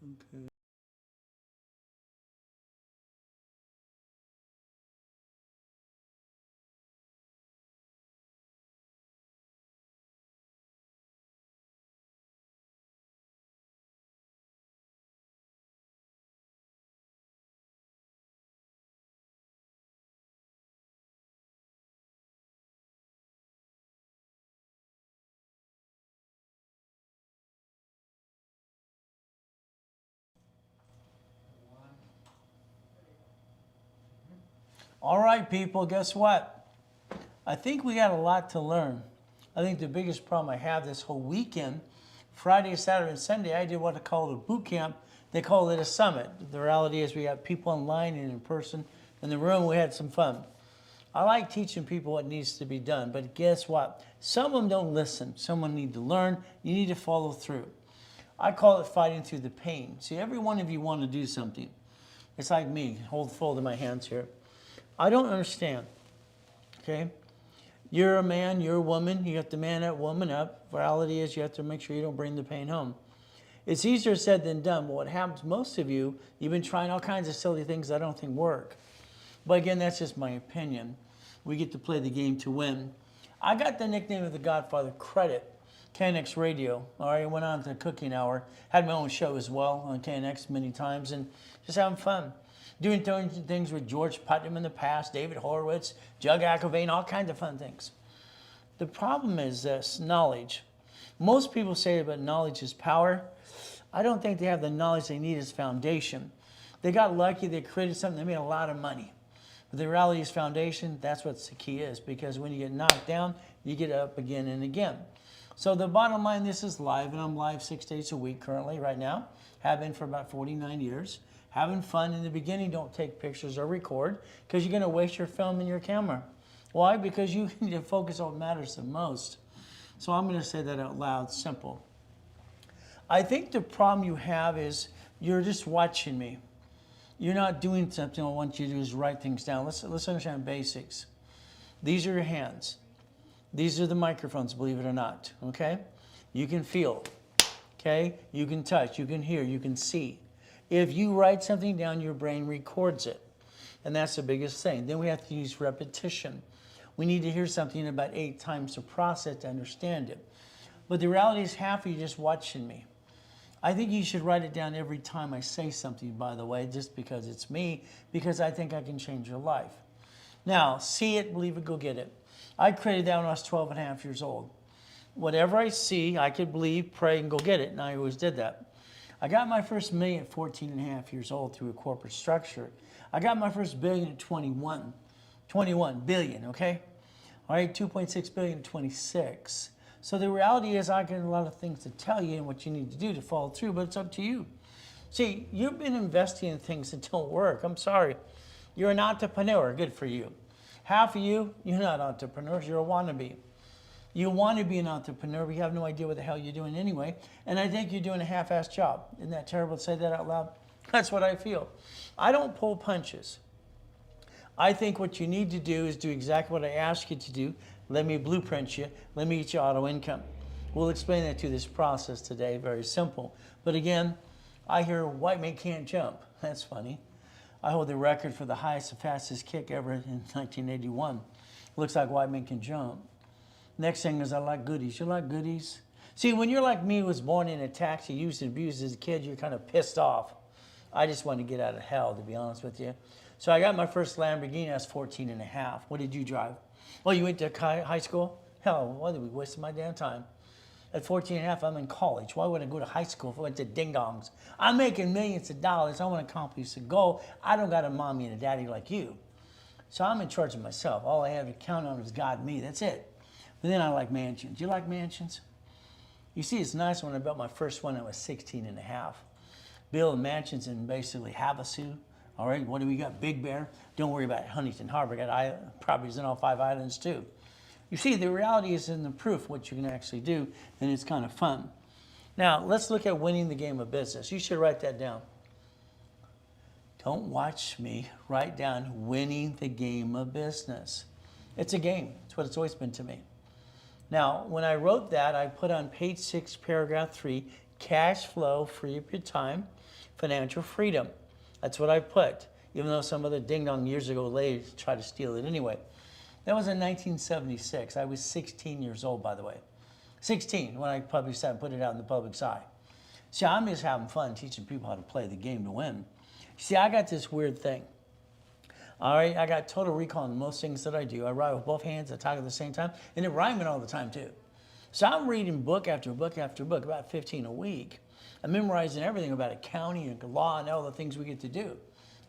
Okay. All right, people, guess what? I think we got a lot to learn. I think the biggest problem I have this whole weekend, Friday, Saturday, and Sunday, I did what I call a boot camp. They call it a summit. The reality is we got people online and in person. In the room, we had some fun. I like teaching people what needs to be done, but guess what? Some of them don't listen. Someone need to learn. You need to follow through. I call it fighting through the pain. See, every one of you want to do something. It's like me, folding my hands here. I don't understand, okay? You're a man, you're a woman, you have to man that woman up. Reality is you have to make sure you don't bring the pain home. It's easier said than done, but what happens, most of you, you've been trying all kinds of silly things I don't think work. But again, that's just my opinion. We get to play the game to win. I got the nickname of the Godfather credit, KNX Radio. All right, I went on to Cooking Hour, had my own show as well on KNX many times, and just having fun. Doing things with George Putnam in the past, David Horowitz, Jug Ackervane, all kinds of fun things. The problem is this, knowledge. Most people say that knowledge is power. I don't think they have the knowledge they need as foundation. They got lucky, they created something, they made a lot of money. But the reality is foundation, that's what the key is, because when you get knocked down, you get up again and again. So the bottom line, this is live, and I'm live 6 days a week currently right now. Have been for about 49 years. Having fun. In the beginning, don't take pictures or record because you're going to waste your film and your camera. Why? Because you need to focus on what matters the most. So I'm going to say that out loud, simple. I think the problem you have is you're just watching me. You're not doing something I want you to do is write things down. Let's understand basics. These are your hands. These are the microphones, believe it or not, okay? You can feel, okay? You can touch, you can hear, you can see. If you write something down, your brain records it. And that's the biggest thing. Then we have to use repetition. We need to hear something about 8 times to process to understand it. But the reality is half of you just watching me. I think you should write it down every time I say something, by the way, just because it's me, because I think I can change your life. Now, see it, believe it, go get it. I created that when I was 12 and a half years old. Whatever I see, I could believe, pray, and go get it, and I always did that. I got my first million at 14 and a half years old through a corporate structure. I got my first billion at 21 billion, okay? All right, 2.6 billion at 26. So the reality is I got a lot of things to tell you and what you need to do to follow through, but it's up to you. See, you've been investing in things that don't work. I'm sorry. You're an entrepreneur, good for you. Half of you, you're not entrepreneurs, you're a wannabe. You want to be an entrepreneur, but you have no idea what the hell you're doing anyway. And I think you're doing a half-assed job. Isn't that terrible to say that out loud? That's what I feel. I don't pull punches. I think what you need to do is do exactly what I ask you to do. Let me blueprint you. Let me get you auto income. We'll explain that to this process today. Very simple. But again, I hear white men can't jump. That's funny. I hold the record for the highest and fastest kick ever in 1981. Looks like white men can jump. Next thing is I like goodies. You like goodies? See, when you're like me, was born in a taxi, used and abused as a kid, you're kind of pissed off. I just wanted to get out of hell, to be honest with you. So I got my first Lamborghini, I was 14 and a half. What did you drive? Well, you went to high school? Hell, why did we waste my damn time? At 14 and a half, I'm in college. Why would I go to high school if I went to ding-dongs? I'm making millions of dollars. I want to accomplish the goal. I don't got a mommy and a daddy like you. So I'm in charge of myself. All I have to count on is God and me. That's it. But then I like mansions. You like mansions? You see, it's nice when I built my first one, I was 16 and a half. Building mansions in basically Havasu. All right, what do we got? Big Bear. Don't worry about Huntington Harbor. Got properties in all 5 islands too. You see, the reality is in the proof what you can actually do, and it's kind of fun. Now, let's look at winning the game of business. You should write that down. Don't watch me. Write down winning the game of business. It's a game. It's what it's always been to me. Now, when I wrote that, I put on page 6, paragraph 3, cash flow, free up your time, financial freedom. That's what I put, even though some other ding-dong years ago lady tried to steal it anyway. That was in 1976. I was 16 years old, by the way. 16 when I published that and put it out in the public's eye. See, I'm just having fun teaching people how to play the game to win. See, I got this weird thing. All right, I got total recall in most things that I do. I write with both hands, I talk at the same time, and it rhyming all the time too. So I'm reading book after book after book, about 15 a week. I'm memorizing everything about accounting and law and all the things we get to do.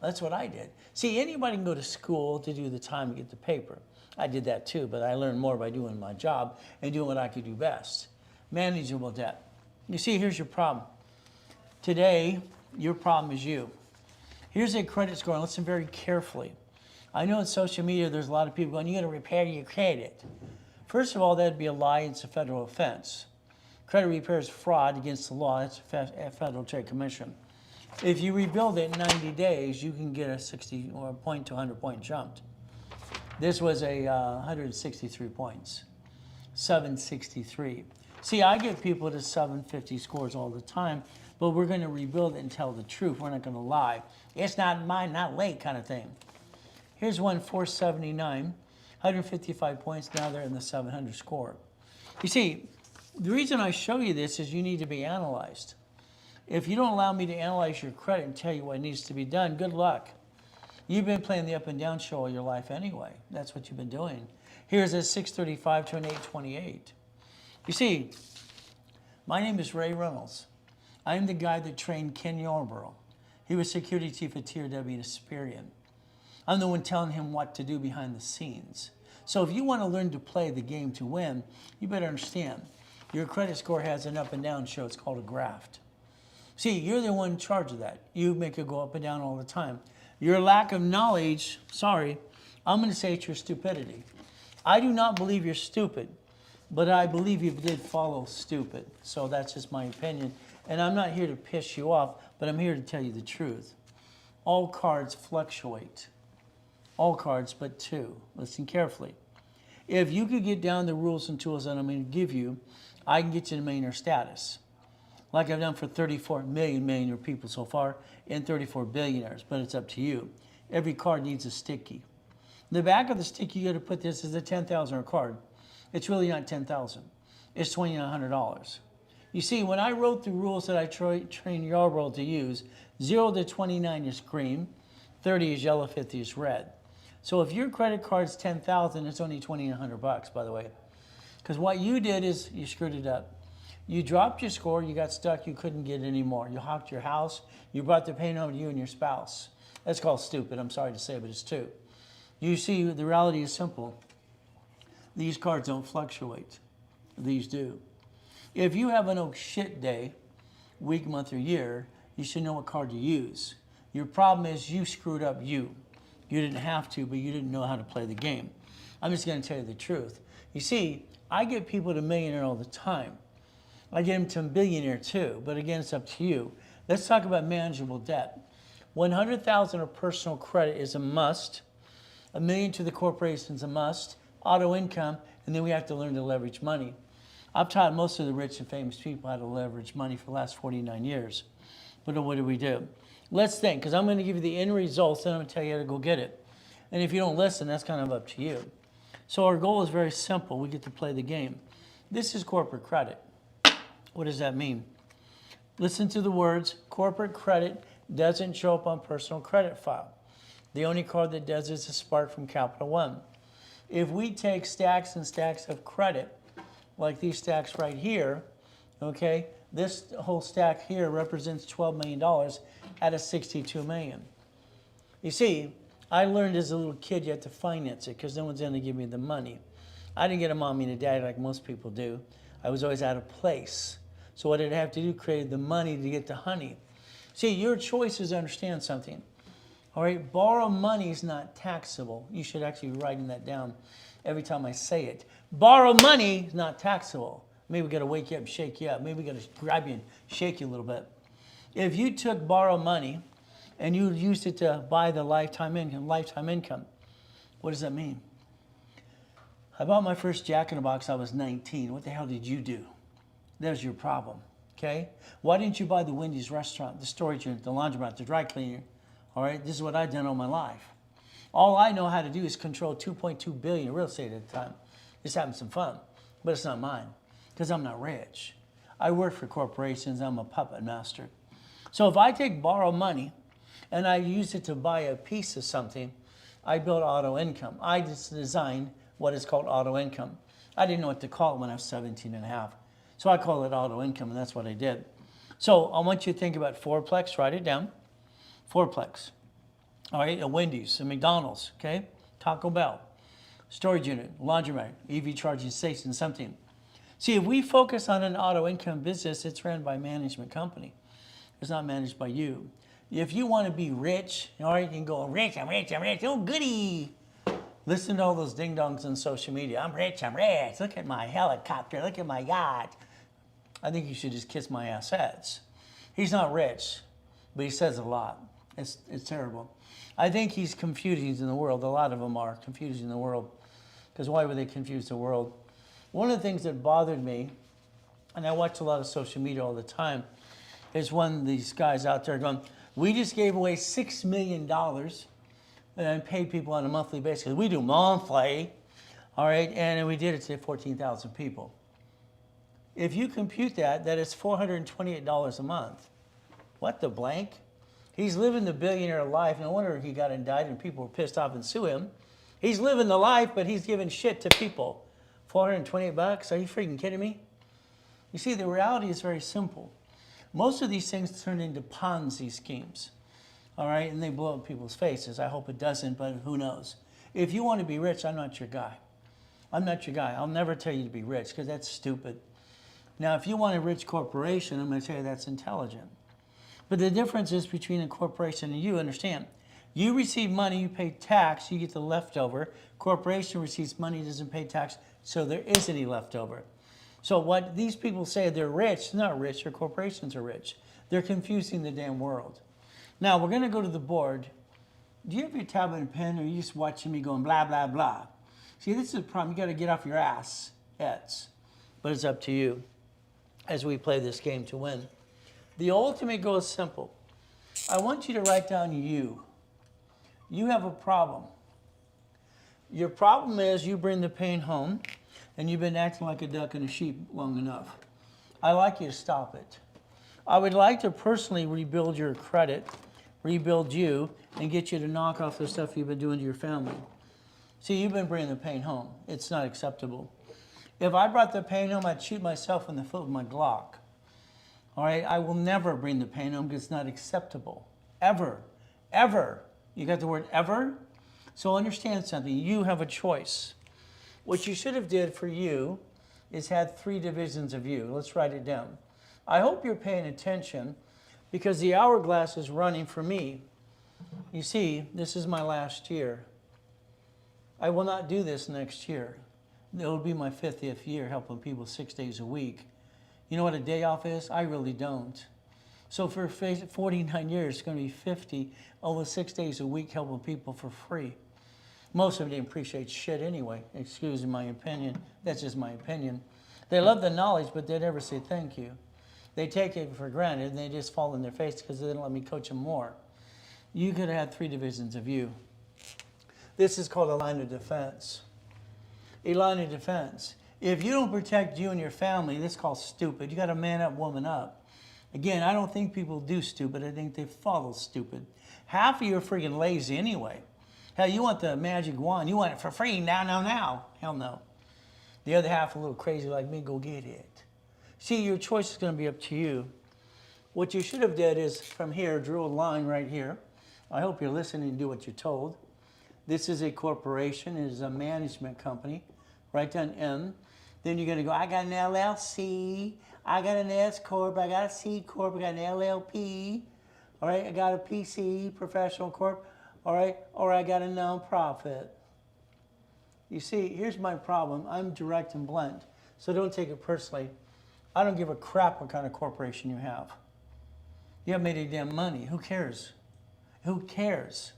That's what I did. See, anybody can go to school to do the time to get the paper. I did that too, but I learned more by doing my job and doing what I could do best. Manageable debt. You see, here's your problem. Today, your problem is you. Here's a credit score, and listen very carefully. I know in social media there's a lot of people going, you got to repair your credit. First of all, that'd be a lie. It's a federal offense. Credit repair is fraud against the law. That's a Federal Trade Commission. If you rebuild it in 90 days, you can get a 60 or a point to 100 point jump. This was a 163 points, 763. See, I get people to 750 scores all the time, but we're going to rebuild it and tell the truth. We're not going to lie. It's not mine, not late kind of thing. Here's one, 479, 155 points. Now they're in the 700 score. You see, the reason I show you this is you need to be analyzed. If you don't allow me to analyze your credit and tell you what needs to be done, good luck. You've been playing the up and down show all your life anyway. That's what you've been doing. Here's a 635 to an 828. You see, my name is Ray Reynolds. I'm the guy that trained Ken Yarborough. He was security chief at Tier W in Hesperian. I'm the one telling him what to do behind the scenes. So if you want to learn to play the game to win, you better understand. Your credit score has an up and down show. It's called a graft. See, you're the one in charge of that. You make it go up and down all the time. Your lack of knowledge, sorry, I'm going to say it's your stupidity. I do not believe you're stupid, but I believe you did follow stupid. So that's just my opinion. And I'm not here to piss you off, but I'm here to tell you the truth. All cards fluctuate. All cards but two. Listen carefully. If you could get down the rules and tools that I'm going to give you, I can get you to millionaire status. Like I've done for 34 million millionaire people so far and 34 billionaires, but it's up to you. Every card needs a sticky. The back of the sticky, you got to put this as a $10,000 card. It's really not $10,000. It's $2,900. You see, when I wrote the rules that I trained Yarborough to use, 0 to 29 is green, 30 is yellow, 50 is red. So if your credit card's $10,000, it's only $2,900, by the way. Because what you did is you screwed it up. You dropped your score, you got stuck, you couldn't get any more. You hawked your house, you brought the pain home to you and your spouse. That's called stupid, I'm sorry to say, but it's true. You see, the reality is simple. These cards don't fluctuate. These do. If you have an oh shit day, week, month, or year, you should know what card to use. Your problem is you screwed up you. You didn't have to, but you didn't know how to play the game. I'm just going to tell you the truth. You see, I get people to millionaire all the time. I get them to billionaire too, but again, it's up to you. Let's talk about manageable debt. 100,000 of personal credit is a must. $1 million to the corporation is a must. Auto income, and then we have to learn to leverage money. I've taught most of the rich and famous people how to leverage money for the last 49 years. But what do? Let's think, because I'm going to give you the end results, and I'm going to tell you how to go get it. And if you don't listen, that's kind of up to you. So our goal is very simple. We get to play the game. This is corporate credit. What does that mean? Listen to the words. Corporate credit doesn't show up on personal credit file. The only card that does is a Spark from Capital One. If we take stacks and stacks of credit, like these stacks right here, okay, this whole stack here represents $12 million out of $62 million. You see, I learned as a little kid you have to finance it because no one's going to give me the money. I didn't get a mommy and a daddy like most people do. I was always out of place. So what did I have to do? Create the money to get the honey. See, your choice is to understand something. All right, borrow money is not taxable. You should actually be writing that down every time I say it. Borrow money is not taxable. Maybe we got to wake you up, shake you up. Maybe we got to grab you and shake you a little bit. If you took borrow money and you used it to buy the lifetime income, what does that mean? I bought my first Jack in the Box. I was 19. What the hell did you do? There's your problem. okay? Why didn't you buy the Wendy's restaurant, the storage unit, the laundromat, the dry cleaner? All right, this is what I've done all my life. All I know how to do is control 2.2 billion real estate at the time. Just having some fun, but it's not mine because I'm not rich. I work for corporations. I'm a puppet master. So if I borrow money and I use it to buy a piece of something, I build auto income. I just designed what is called auto income. I didn't know what to call it when I was 17 and a half. So I call it auto income, and that's what I did. So I want you to think about fourplex. Write it down. Fourplex. All right, a Wendy's, a McDonald's, okay? Taco Bell, storage unit, laundromat, EV charging station, something. See, if we focus on an auto income business, it's ran by a management company. It's not managed by you. If you want to be rich, all right, you can go, rich, I'm rich, I'm rich, oh goody. Listen to all those ding-dongs on social media. I'm rich, look at my helicopter, look at my yacht. I think you should just kiss my assets. He's not rich, but he says a lot. It's terrible. I think he's confusing the world. A lot of them are confusing the world. Because why would they confuse the world? One of the things that bothered me, and I watch a lot of social media all the time, is when these guys out there going, we just gave away $6 million and paid people on a monthly basis. We do monthly, all right, and we did it to 14,000 people. If you compute that is $428 a month. What the blank? He's living the billionaire life. No wonder he got indicted and people were pissed off and sue him. He's living the life, but he's giving shit to people. $428? Are you freaking kidding me? You see, the reality is very simple. Most of these things turn into Ponzi schemes, all right? And they blow up people's faces. I hope it doesn't, but who knows? If you want to be rich, I'm not your guy. I'm not your guy. I'll never tell you to be rich because that's stupid. Now, if you want a rich corporation, I'm going to tell you that's intelligent. But the difference is between a corporation and you, understand. You receive money, you pay tax, you get the leftover. Corporation receives money, doesn't pay tax, so there isn't any leftover. So what these people say, they're rich, they're not rich, their corporations are rich. They're confusing the damn world. Now, we're going to go to the board. Do you have your tablet and pen, or are you just watching me going blah, blah, blah? See, this is the problem. You got to get off your ass. But it's up to you as we play this game to win. The ultimate goal is simple. I want you to write down you. You have a problem. Your problem is you bring the pain home, and you've been acting like a duck and a sheep long enough. I'd like you to stop it. I would like to personally rebuild your credit, rebuild you, and get you to knock off the stuff you've been doing to your family. See, you've been bringing the pain home. It's not acceptable. If I brought the pain home, I'd shoot myself in the foot with my Glock. All right, I will never bring the pain home because it's not acceptable. Ever. Ever. You got the word ever? So understand something. You have a choice. What you should have did for you is had 3 divisions of you. Let's write it down. I hope you're paying attention because the hourglass is running for me. You see, this is my last year. I will not do this next year. It will be my 50th year helping people 6 days a week. You know what a day off is? I really don't. So for 49 years, it's going to be 50, almost 6 days a week helping people for free. Most of them didn't appreciate shit anyway, excuse my opinion. That's just my opinion. They love the knowledge, but they never say thank you. They take it for granted, and they just fall in their face because they didn't let me coach them more. You could have had 3 divisions of you. This is called a line of defense. A line of defense. If you don't protect you and your family, this is called stupid. You got to man up, woman up. Again, I don't think people do stupid. I think they follow stupid. Half of you are freaking lazy anyway. Hell, you want the magic wand. You want it for free now. Hell no. The other half a little crazy like me, go get it. See, your choice is going to be up to you. What you should have did is from here, drew a line right here. I hope you're listening and do what you're told. This is a corporation. It is a management company. Write down M. Then you're going to go, I got an LLC, I got an S Corp, I got a C Corp, I got an LLP, all right, I got a PC, professional corp, all right, or I got a nonprofit. You see, here's my problem. I'm direct and blunt, so don't take it personally. I don't give a crap what kind of corporation you have. You haven't made any damn money. Who cares? Who cares?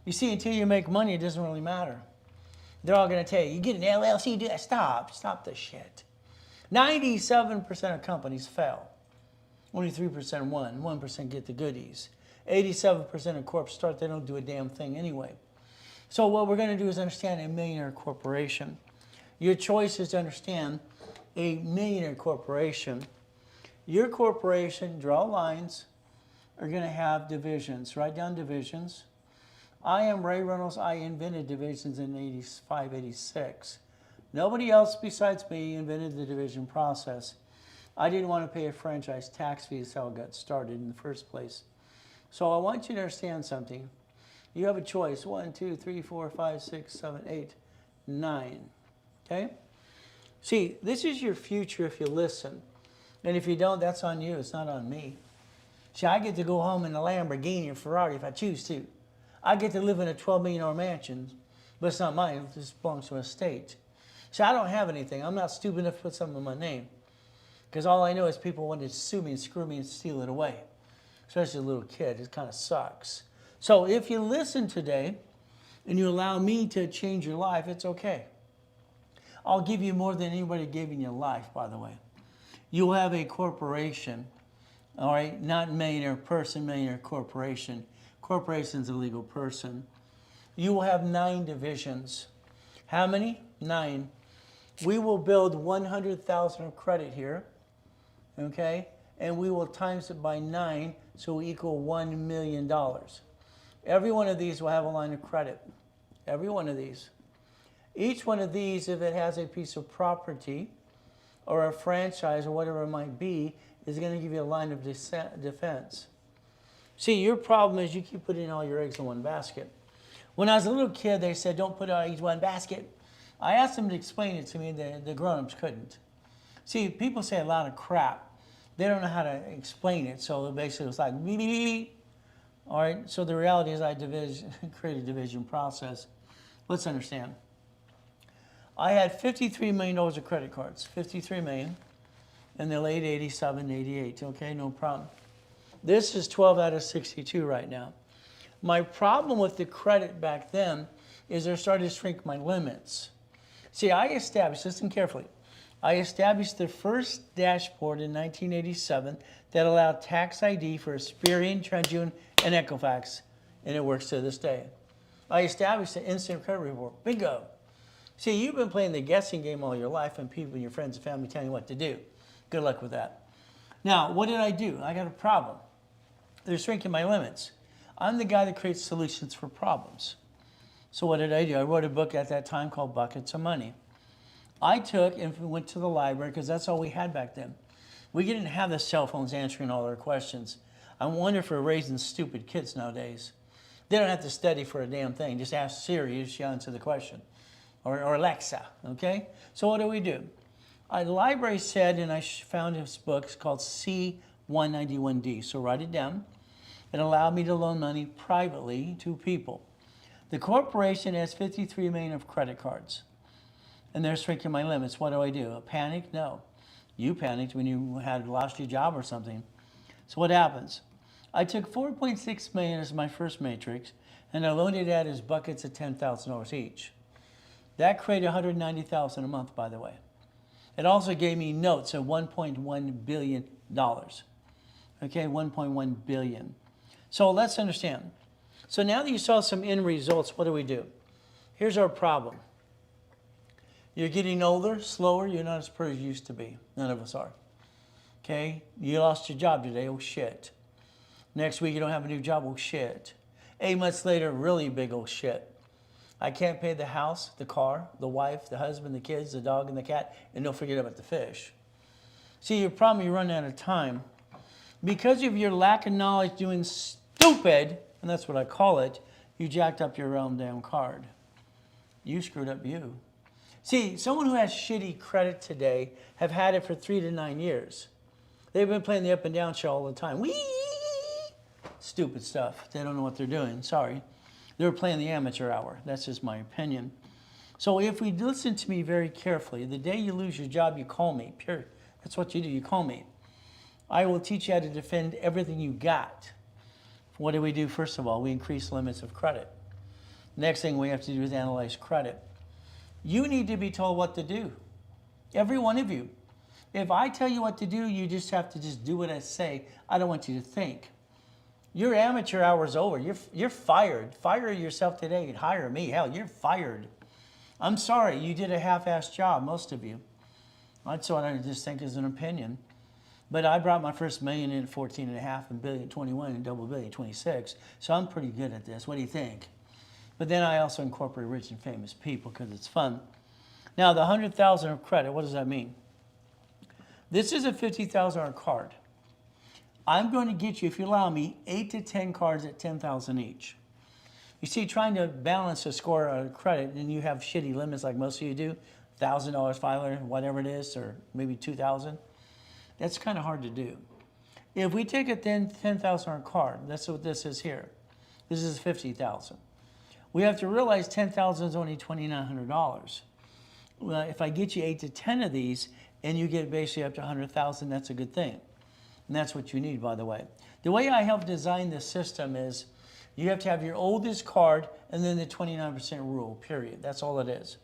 You see, until you make money, it doesn't really matter. They're all going to tell you, you get an LLC, do that. Stop the shit. 97% of companies fail. Only 3% won. 1% get the goodies. 87% of corps start. They don't do a damn thing anyway. So what we're going to do is understand a millionaire corporation. Your choice is to understand a millionaire corporation. Your corporation, draw lines, are going to have divisions. Write down divisions. I am Ray Reynolds. I invented divisions in 85, 86. Nobody else besides me invented the division process. I didn't want to pay a franchise tax fee. That's how it got started in the first place. So I want you to understand something. You have a choice. 1, 2, 3, 4, 5, 6, 7, 8, 9. Okay? See, this is your future if you listen. And if you don't, that's on you. It's not on me. See, I get to go home in a Lamborghini or Ferrari if I choose to. I get to live in a $12 million mansion, but it's not mine. It just belongs to an estate. See, I don't have anything. I'm not stupid enough to put something in my name. Because all I know is people want to sue me and screw me and steal it away. Especially a little kid. It kind of sucks. So if you listen today and you allow me to change your life, it's okay. I'll give you more than anybody gave in your life, by the way. You'll have a corporation, all right? Not millionaire person, millionaire corporation. Corporation's a legal person. You will have 9 divisions. How many? 9. We will build 100,000 of credit here, okay? And we will times it by 9, so we equal $1 million. Every one of these will have a line of credit. Every one of these. Each one of these, if it has a piece of property or a franchise or whatever it might be, is going to give you a line of defense. See, your problem is you keep putting all your eggs in one basket. When I was a little kid, they said, don't put all eggs in one basket. I asked them to explain it to me, the grown-ups couldn't. See, people say a lot of crap. They don't know how to explain it, so basically it was like, beep, beep, beep. All right, so the reality is I create a division process. Let's understand. I had $53 million of credit cards, $53 million, in the late 87, 88, okay, no problem. This is 12 out of 62 right now. My problem with the credit back then is they're starting to shrink my limits. See, I established, listen carefully, I established the first dashboard in 1987 that allowed tax ID for Experian, TransUnion, and Equifax, and it works to this day. I established the instant credit report. Bingo. See, you've been playing the guessing game all your life, and people, your friends and family telling you what to do. Good luck with that. Now, what did I do? I got a problem. They're shrinking my limits. I'm the guy that creates solutions for problems. So what did I do? I wrote a book at that time called Buckets of Money. I took and went to the library because that's all we had back then. We didn't have the cell phones answering all our questions. I wonder if we're raising stupid kids nowadays. They don't have to study for a damn thing. Just ask Siri, she'll answer the question. Or Alexa, okay? So what do? The library said, and I found his book, it's called C191D. So write it down. It allowed me to loan money privately to people. The corporation has 53 million of credit cards, and they're shrinking my limits. What do? A panic? No. You panicked when you had lost your job or something. So what happens? I took 4.6 million as my first matrix, and I loaned it out as buckets of $10,000 each. That created $190,000 a month, by the way. It also gave me notes of $1.1 billion. Okay, 1.1 billion. So let's understand. So now that you saw some end results, what do? Here's our problem. You're getting older, slower, you're not as pretty as you used to be. None of us are. Okay, you lost your job today, oh shit. Next week you don't have a new job, oh shit. 8 months later, really big old shit. I can't pay the house, the car, the wife, the husband, the kids, the dog, and the cat, and don't forget about the fish. See, your problem, you run out of time. Because of your lack of knowledge doing stupid, and that's what I call it, you jacked up your own damn card. You screwed up you. See, someone who has shitty credit today have had it for 3 to 9 years. They've been playing the up and down show all the time. Whee! Stupid stuff. They don't know what they're doing. Sorry. They were playing the amateur hour. That's just my opinion. So if we listen to me very carefully, the day you lose your job, you call me. Period. That's what you do. You call me. I will teach you how to defend everything you got. What do? First of all, we increase limits of credit. Next thing we have to do is analyze credit. You need to be told what to do. Every one of you. If I tell you what to do, you just have to just do what I say. I don't want you to think. Your amateur hour's over. You're fired. Fire yourself today and hire me. Hell, you're fired. I'm sorry, you did a half-assed job, most of you. That's what I just think is an opinion. But I brought my first million in at 14 and a half and billion 21 and double billion 26. So I'm pretty good at this. What do you think? But then I also incorporate rich and famous people because it's fun. Now the 100,000 of credit, what does that mean? This is a $50,000 card. I'm going to get you, if you allow me, 8 to 10 cards at 10,000 each. You see, trying to balance a score of credit, and you have shitty limits like most of you do, $1,000, $500, whatever it is, or maybe $2,000. That's kind of hard to do. If we take a $10,000 card, that's what this is here. This is $50,000. We have to realize $10,000 is only $2,900. Well, if I get you 8 to 10 of these, and you get basically up to $100,000, that's a good thing. And that's what you need, by the way. The way I help design this system is you have to have your oldest card and then the 29% rule, period. That's all it is.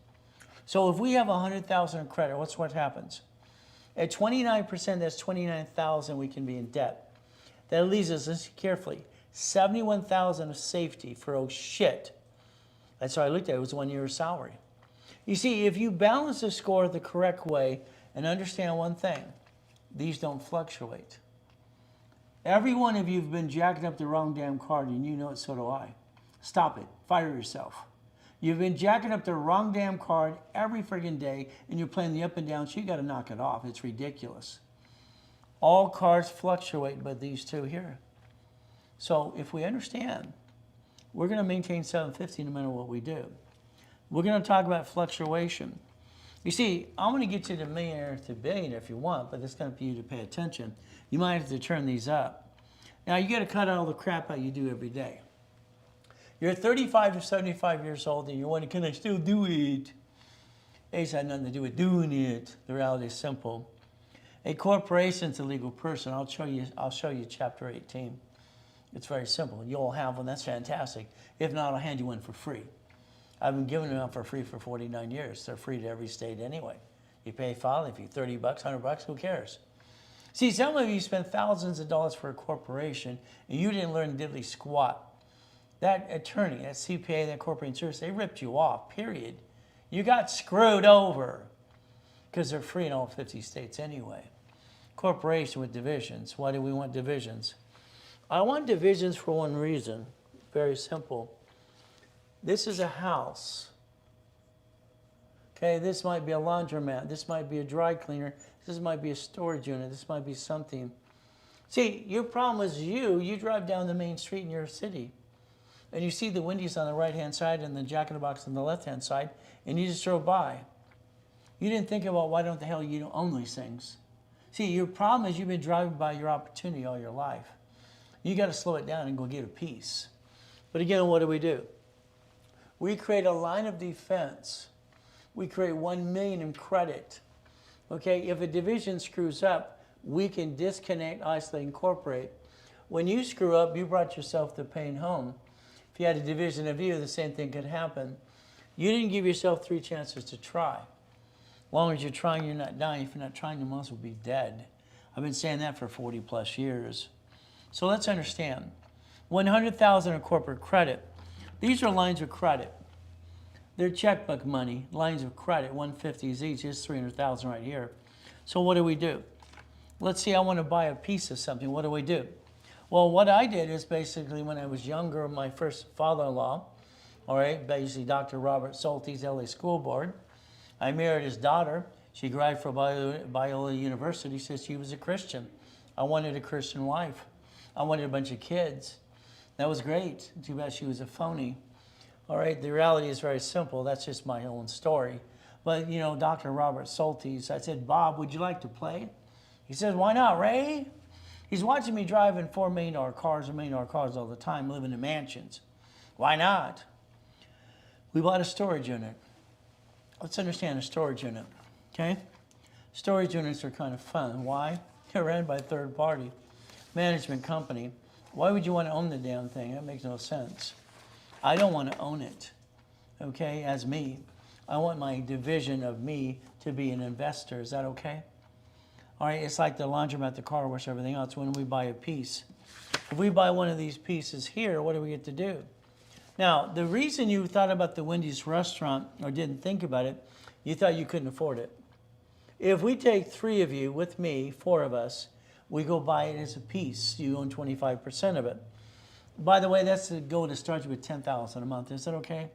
So if we have 100,000 credit, what happens? At 29%, that's 29,000 we can be in debt. That leaves us, listen carefully, 71,000 of safety for, oh shit. That's how I looked at it, it was 1 year's salary. You see, if you balance the score the correct way and understand one thing, these don't fluctuate. Every one of you have been jacking up the wrong damn card, and you know it, so do I. Stop it. Fire yourself. You've been jacking up the wrong damn card every friggin' day, and you're playing the up and down, so you got to knock it off. It's ridiculous. All cards fluctuate, but these two here. So if we understand, we're going to maintain 750 no matter what we do. We're going to talk about fluctuation. You see, I'm going to get you to millionaire to billionaire if you want, but it's going to be you to pay attention. You might have to turn these up. Now, you got to cut out all the crap out you do every day. You're 35 to 75 years old and you're wondering, can I still do it? Age had nothing to do with doing it. The reality is simple. A corporation's a legal person. I'll show you chapter 18. It's very simple. You'll have one. That's fantastic. If not, I'll hand you one for free. I've been giving them out for free for 49 years. They're free to every state anyway. You pay a filing fee, $30, $100, who cares? See, some of you spend thousands of dollars for a corporation and you didn't learn diddly squat. That attorney, that CPA, that corporate insurance, they ripped you off, period. You got screwed over because they're free in all 50 states anyway. Corporation with divisions. Why do we want divisions? I want divisions for one reason. Very simple. This is a house. Okay, this might be a laundromat. This might be a dry cleaner. This might be a storage unit. This might be something. See, your problem is you drive down the main street in your city and you see the Wendy's on the right-hand side and the Jack in the Box on the left-hand side, and you just drove by. You didn't think about why don't the hell you don't own these things. See, your problem is you've been driving by your opportunity all your life. You got to slow it down and go get a piece. But again, what do? We create a line of defense. We create 1 million in credit. Okay, if a division screws up, we can disconnect, isolate, incorporate. When you screw up, you brought yourself the pain home. If you had a division of you, the same thing could happen. You didn't give yourself 3 chances to try. As long as you're trying, you're not dying. If you're not trying, you might as well be dead. I've been saying that for 40 plus years. So let's understand. 100,000 of corporate credit. These are lines of credit. They're checkbook money, lines of credit, 150s each, is 300,000 right here. So what do? Let's see, I want to buy a piece of something. What do? Well, what I did is basically when I was younger, my first father-in-law, all right, basically Dr. Robert Solty's LA School Board, I married his daughter. She graduated from Biola University, says she was a Christian. I wanted a Christian wife. I wanted a bunch of kids. That was great. Too bad she was a phony. All right, the reality is very simple. That's just my own story. But, you know, Dr. Robert Solty's, I said, Bob, would you like to play? He says, why not, Ray? He's watching me driving $4 million cars, $1 million cars all the time, living in mansions. Why not? We bought a storage unit. Let's understand a storage unit, okay? Storage units are kind of fun. Why? They're ran by a third party management company. Why would you want to own the damn thing? That makes no sense. I don't want to own it, okay, as me. I want my division of me to be an investor. Is that okay? All right, it's like the laundromat, the car wash, everything else when we buy a piece. If we buy one of these pieces here, what do we get to do? Now, the reason you thought about the Wendy's restaurant or didn't think about it, you thought you couldn't afford it. If we take 3 of you with me, 4 of us, we go buy it as a piece. You own 25% of it. By the way, that's the goal to start you with $10,000 a month. Is that okay?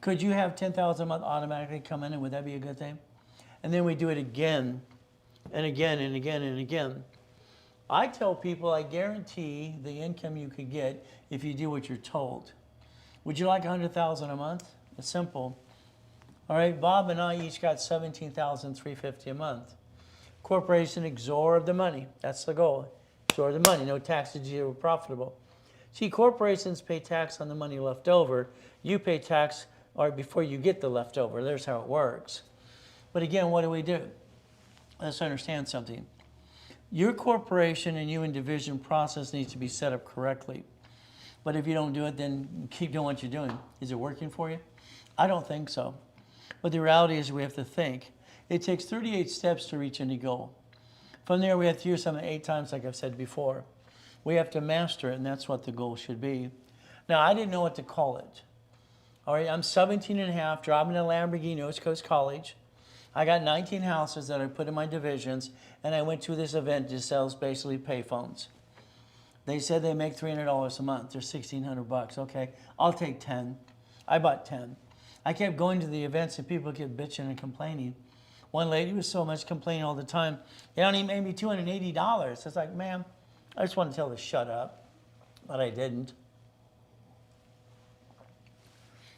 Could you have $10,000 a month automatically come in, and would that be a good thing? And then we do it again and again and again and again. I tell people I guarantee the income you could get if you do what you're told. Would you like $100,000 a month? It's simple. All right, Bob and I each got $17,350 a month. Corporation absorb the money. That's the goal. Absorb the money. No taxes, zero profitable. See, corporations pay tax on the money left over. You pay tax before you get the leftover. There's how it works. But again, what do? Let's understand something. Your corporation and you in division process needs to be set up correctly. But if you don't do it, then keep doing what you're doing. Is it working for you? I don't think so. But the reality is we have to think. It takes 38 steps to reach any goal. From there, we have to use something 8 times, like I've said before. We have to master it, and that's what the goal should be. Now, I didn't know what to call it. All right, I'm 17 and a half, driving a Lamborghini, East Coast College. I got 19 houses that I put in my divisions, and I went to this event that sells basically payphones. They said they make $300 a month. They're $1,600. Okay, I'll take 10. I bought 10. I kept going to the events, and people kept bitching and complaining. One lady was so much complaining all the time. It only made me $280. It's like, ma'am, I just want to tell her to shut up, but I didn't.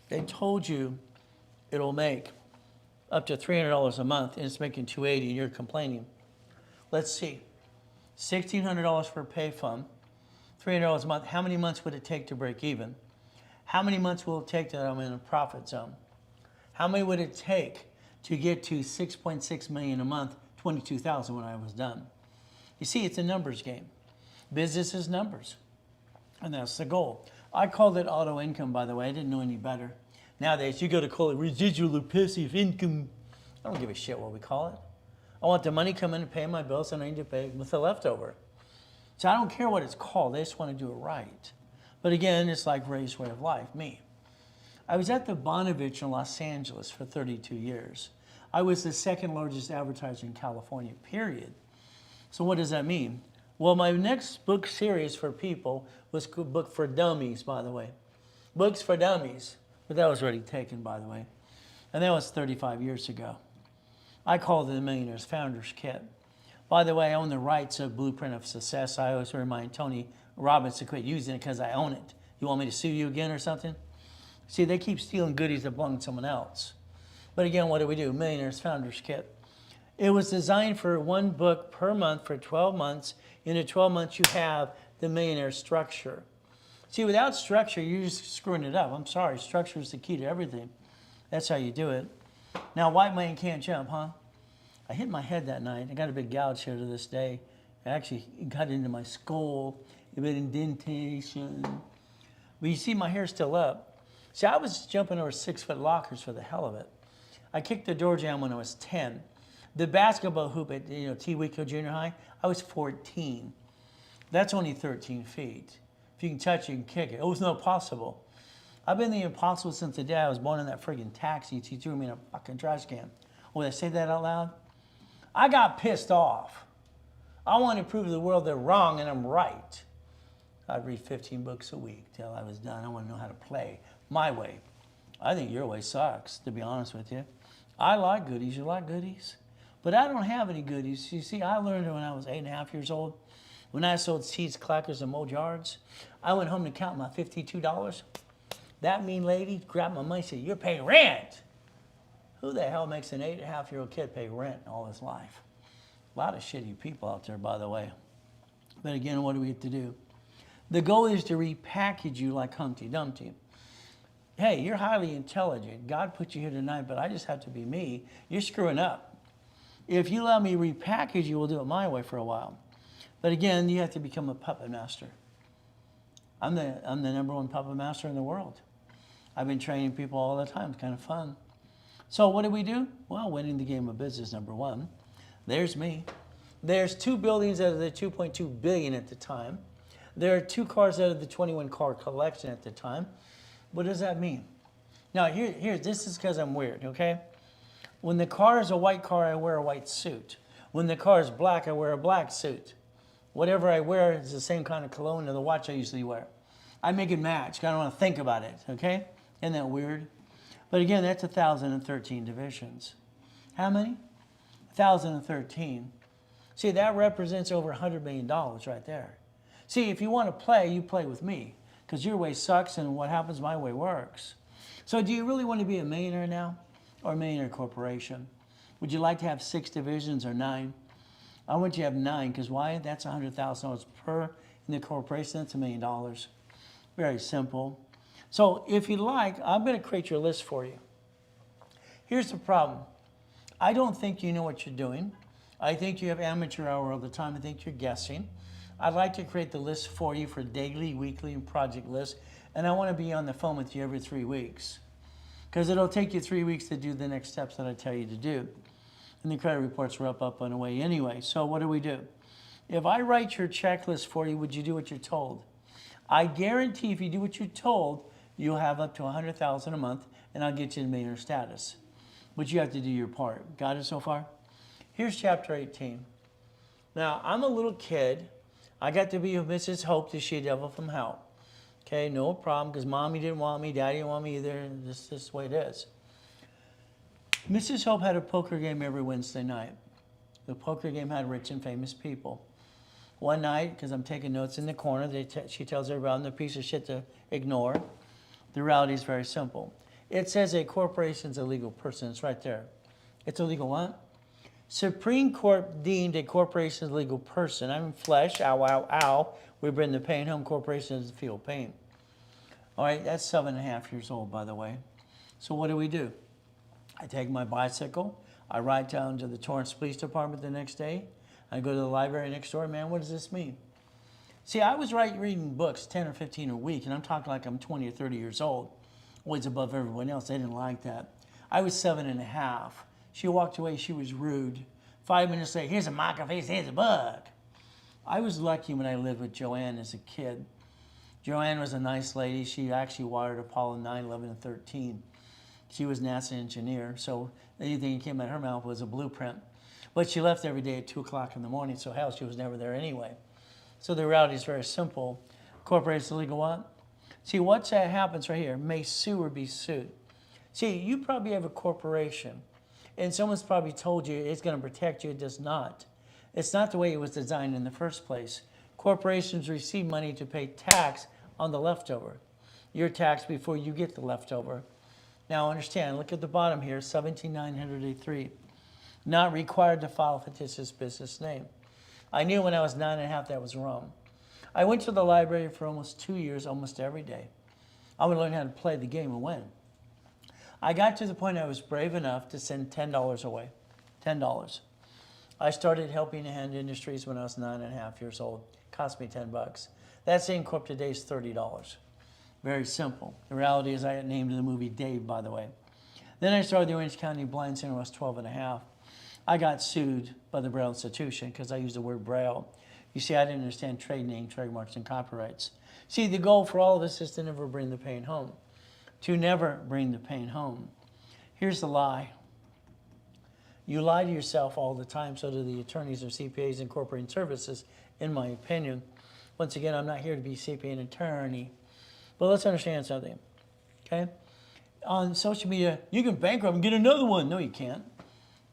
They told you it'll make up to $300 a month, and it's making $280, and you're complaining. Let's see. $1,600 for a payphone, $300 a month. How many months would it take to break even? How many months will it take that I'm in a profit zone? How many would it take to get to 6.6 million a month, 22,000 when I was done? You see, it's a numbers game. Business is numbers, and that's the goal. I called it auto income, by the way. I didn't know any better. Nowadays, you go to call it residual or passive income. I don't give a shit what we call it. I want the money coming and pay my bills, and I need to pay with the leftover. So I don't care what it's called. I just want to do it right. But again, it's like Ray's way of life, me. I was at the Bonovich in Los Angeles for 32 years. I was the 2nd largest advertiser in California, period. So what does that mean? Well, my next book series for people was a book for dummies, by the way. Books for dummies. But that was already taken, by the way. And that was 35 years ago. I called it the Millionaire's Founders Kit. By the way, I own the rights of Blueprint of Success. I always remind Tony Robbins to quit using it because I own it. You want me to sue you again or something? See, they keep stealing goodies that belong to someone else. But again, what do? Millionaire's Founders Kit. It was designed for 1 book per month for 12 months. In the 12 months, you have the millionaire structure. See, without structure, you're just screwing it up. I'm sorry, structure is the key to everything. That's how you do it. Now, white man can't jump, huh? I hit my head that night. I got a big gouge here to this day. It actually got into my skull, a bit indentation. But you see, my hair's still up. See, I was jumping over 6-foot lockers for the hell of it. I kicked the door jam when I was 10. The basketball hoop at T. Waco Junior High, I was 14. That's only 13 feet. If you can touch it, you can kick it. It was not possible. I've been the impossible since the day I was born in that friggin' taxi. He threw me in a fucking trash can. Oh, did I say that out loud? I got pissed off. I wanted to prove to the world they're wrong and I'm right. I'd read 15 books a week till I was done. I want to know how to play my way. I think your way sucks, to be honest with you. I like goodies. You like goodies? But I don't have any goodies. You see, I learned when I was 8.5 years old. When I sold seeds, clackers, and mowed yards, I went home to count my $52. That mean lady grabbed my money and said, "You're paying rent." Who the hell makes an 8.5-year-old kid pay rent all his life? A lot of shitty people out there, by the way. But again, what do we have to do? The goal is to repackage you like Humpty Dumpty. Hey, you're highly intelligent. God put you here tonight, but I just have to be me. You're screwing up. If you let me repackage you, we'll do it my way for a while. But again, you have to become a puppet master. I'm the #1 puppet master in the world. I've been training people all the time. It's kind of fun. So what do? Well, winning the game of business, #1. There's me. There's 2 buildings out of the 2.2 billion at the time. There are 2 cars out of the 21 car collection at the time. What does that mean? Now, here, this is because I'm weird, okay? When the car is a white car, I wear a white suit. When the car is black, I wear a black suit. Whatever I wear is the same kind of cologne or the watch I usually wear. I make it match. I don't want to think about it, okay? Isn't that weird? But again, that's 1,013 divisions. How many? 1,013. See, that represents over $100 million right there. See, if you want to play, you play with me, because your way sucks and what happens my way works. So do you really want to be a millionaire now, or a millionaire corporation? Would you like to have 6 divisions or 9? I want you to have 9, because why? That's $100,000 per in the corporation. That's $1 million. Very simple. So if you like, I'm going to create your list for you. Here's the problem. I don't think you know what you're doing. I think you have amateur hour all the time. I think you're guessing. I'd like to create the list for you for daily, weekly, and project lists. And I want to be on the phone with you every 3 weeks. Because it'll take you 3 weeks to do the next steps that I tell you to do. And the credit reports are up and away anyway. So what do? If I write your checklist for you, would you do what you're told? I guarantee if you do what you're told, you'll have up to $100,000 a month, and I'll get you to millionaire status. But you have to do your part. Got it so far? Here's chapter 18. Now, I'm a little kid. I got to be with Mrs. Hope, the she-devil from hell. Okay, no problem, because Mommy didn't want me, Daddy didn't want me either, and this is the way it is. Mrs. Hope had a poker game every Wednesday night. The poker game had rich and famous people. One night, because I'm taking notes in the corner, she tells everybody I'm the piece of shit to ignore. The reality is very simple. It says a corporation's a legal person. It's right there. It's a legal what? Supreme Court deemed a corporation a legal person. I'm in flesh. Ow, ow, ow. We bring the pain home. Corporation doesn't feel pain. All right, that's 7.5 years old, by the way. So what do? I take my bicycle. I ride down to the Torrance Police Department the next day. I go to the library next door. Man, what does this mean? See, I was reading books 10 or 15 a week, and I'm talking like I'm 20 or 30 years old. Always above everyone else. They didn't like that. I was 7.5. She walked away. She was rude. 5 minutes later, here's a microphone, here's a book. I was lucky when I lived with Joanne as a kid. Joanne was a nice lady. She actually wired Apollo 9, 11, and 13. She was an NASA engineer, so anything that came out of her mouth was a blueprint. But she left every day at 2 o'clock in the morning, so hell, she was never there anyway. So the reality is very simple. Corporations illegal what? See, what happens right here? May sue or be sued. See, you probably have a corporation, and someone's probably told you it's going to protect you. It does not. It's not the way it was designed in the first place. Corporations receive money to pay tax on the leftover. You're taxed before you get the leftover. Now understand, look at the bottom here, 17,983. Not required to file a fictitious business name. I knew when I was 9.5 that was wrong. I went to the library for almost 2 years, almost every day. I would learn how to play the game and win. I got to the point I was brave enough to send $10 away. $10. I started helping Hand Industries when I was 9.5 years old. It cost me $10. That same corp today is $30. Very simple. The reality is I got named in the movie Dave, by the way. Then I started the Orange County Blind Center when I was 12.5. I got sued by the Braille Institution because I used the word Braille. You see, I didn't understand trade name, trademarks, and copyrights. See, the goal for all of us is to never bring the pain home. To never bring the pain home. Here's the lie. You lie to yourself all the time, so do the attorneys or CPAs and corporate services, in my opinion. Once again, I'm not here to be CPA and attorney. But let's understand something, okay? On social media, you can bankrupt and get another one. No, you can't.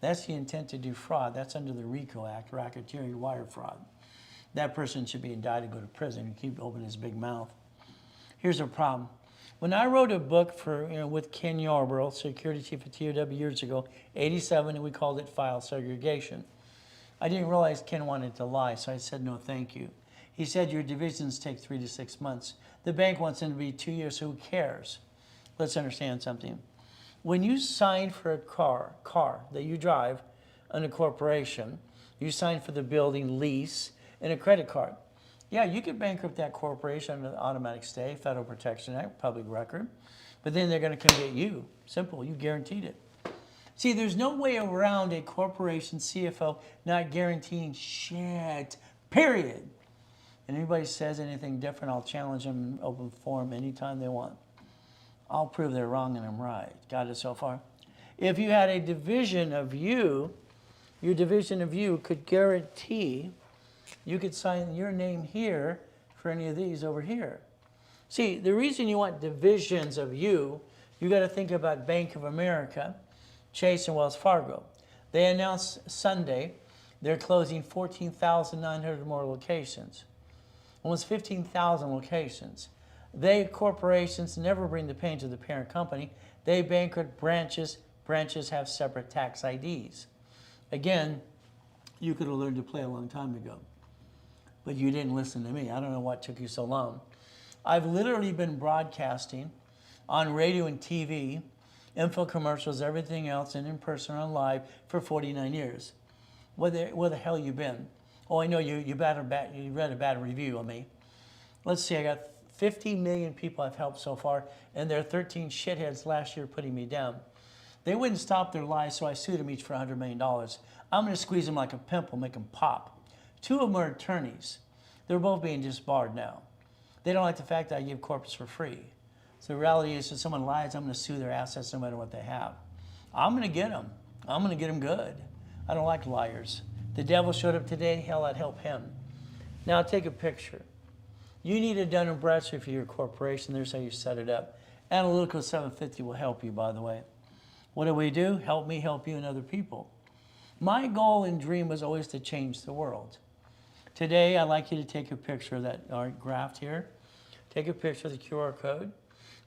That's the intent to do fraud. That's under the RICO Act, racketeering, wire fraud. That person should be indicted, go to prison, and keep opening his big mouth. Here's the problem. When I wrote a book with Ken Yarborough, security chief at TOW years ago, 87, and we called it File Segregation. I didn't realize Ken wanted to lie, so I said no thank you. He said your divisions take 3 to 6 months. The bank wants them to be 2 years, so who cares? Let's understand something. When you sign for a car that you drive on a corporation, you sign for the building lease and a credit card. Yeah, you could bankrupt that corporation under the automatic stay, Federal Protection Act, public record, but then they're going to come get you. Simple, you guaranteed it. See, there's no way around a corporation CFO not guaranteeing shit, period. And anybody says anything different, I'll challenge them in open forum anytime they want. I'll prove they're wrong and I'm right. Got it so far? If you had a division of you, your division of you could guarantee you could sign your name here for any of these over here. See, the reason you want divisions of you got to think about Bank of America, Chase, and Wells Fargo. They announced Sunday they're closing 14,900 more locations, almost 15,000 locations. They, corporations, never bring the pain to the parent company. They bankrupt branches. Branches have separate tax IDs. Again, you could have learned to play a long time ago, but you didn't listen to me. I don't know what took you so long. I've literally been broadcasting on radio and TV, info commercials, everything else, and in person on live for 49 years. Where the hell you been? Oh, I know you read a bad review of me. Let's see, I got 50 million people I've helped so far, and there are 13 shitheads last year putting me down. They wouldn't stop their lies, so I sued them each for $100 million. I'm going to squeeze them like a pimple, make them pop. 2 of them are attorneys. They're both being disbarred now. They don't like the fact that I give corporates for free. So the reality is, if someone lies, I'm going to sue their assets no matter what they have. I'm going to get them. I'm going to get them good. I don't like liars. The devil showed up today, hell, I'd help him. Now take a picture. You need a Dun & Bradstreet for your corporation. There's how you set it up. Analytical 750 will help you, by the way. What do? Help me help you and other people. My goal and dream was always to change the world. Today, I'd like you to take a picture of that graph here. Take a picture of the QR code.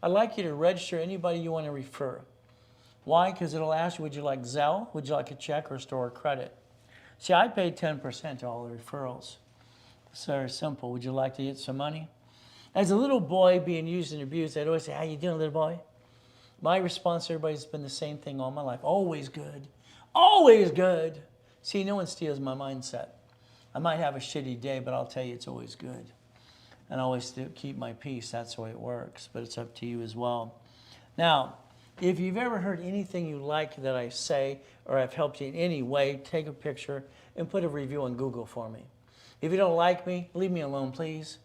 I'd like you to register anybody you want to refer. Why? Because it'll ask you, would you like Zelle? Would you like a check or store credit? See, I pay 10% to all the referrals. It's very simple. Would you like to get some money? As a little boy being used and abused, I'd always say, how you doing, little boy? My response to everybody has been the same thing all my life. Always good. Always good. See, no one steals my mindset. I might have a shitty day, but I'll tell you it's always good. And I always keep my peace. That's the way it works. But it's up to you as well. Now, if you've ever heard anything you like that I say or I've helped you in any way, take a picture and put a review on Google for me. If you don't like me, leave me alone, please.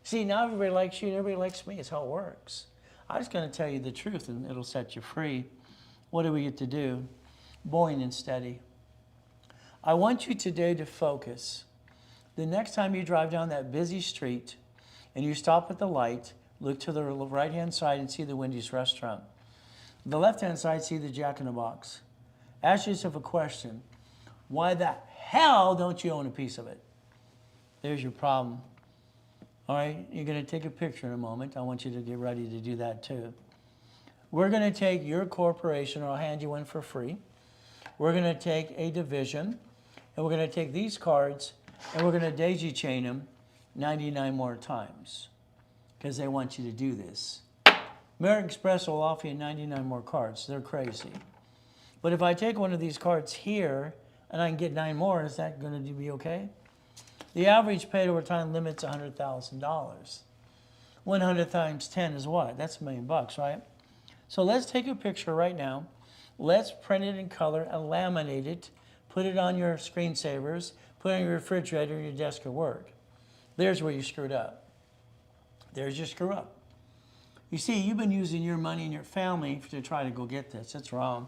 See, now everybody likes you and everybody likes me. It's how it works. I'm just going to tell you the truth and it'll set you free. What do we get to do? Boring and steady. I want you today to focus. The next time you drive down that busy street and you stop at the light, look to the right-hand side and see the Wendy's restaurant. The left-hand side, see the Jack in the Box. Ask yourself a question. Why the hell don't you own a piece of it? There's your problem. All right, you're going to take a picture in a moment. I want you to get ready to do that too. We're going to take your corporation, or I'll hand you one for free. We're going to take a division, and we're going to take these cards, and we're going to daisy chain them 99 more times because they want you to do this. American Express will offer you 99 more cards. They're crazy. But if I take one of these cards here and I can get 9 more, is that going to be okay? The average paid over time limit's $100,000. 100 times 10 is what? That's $1 million, right? So let's take a picture right now. Let's print it in color and laminate it. Put it on your screensavers. Put it on your refrigerator, your desk at work. There's where you screwed up. There's your screw up. You see, you've been using your money and your family to try to go get this. That's wrong.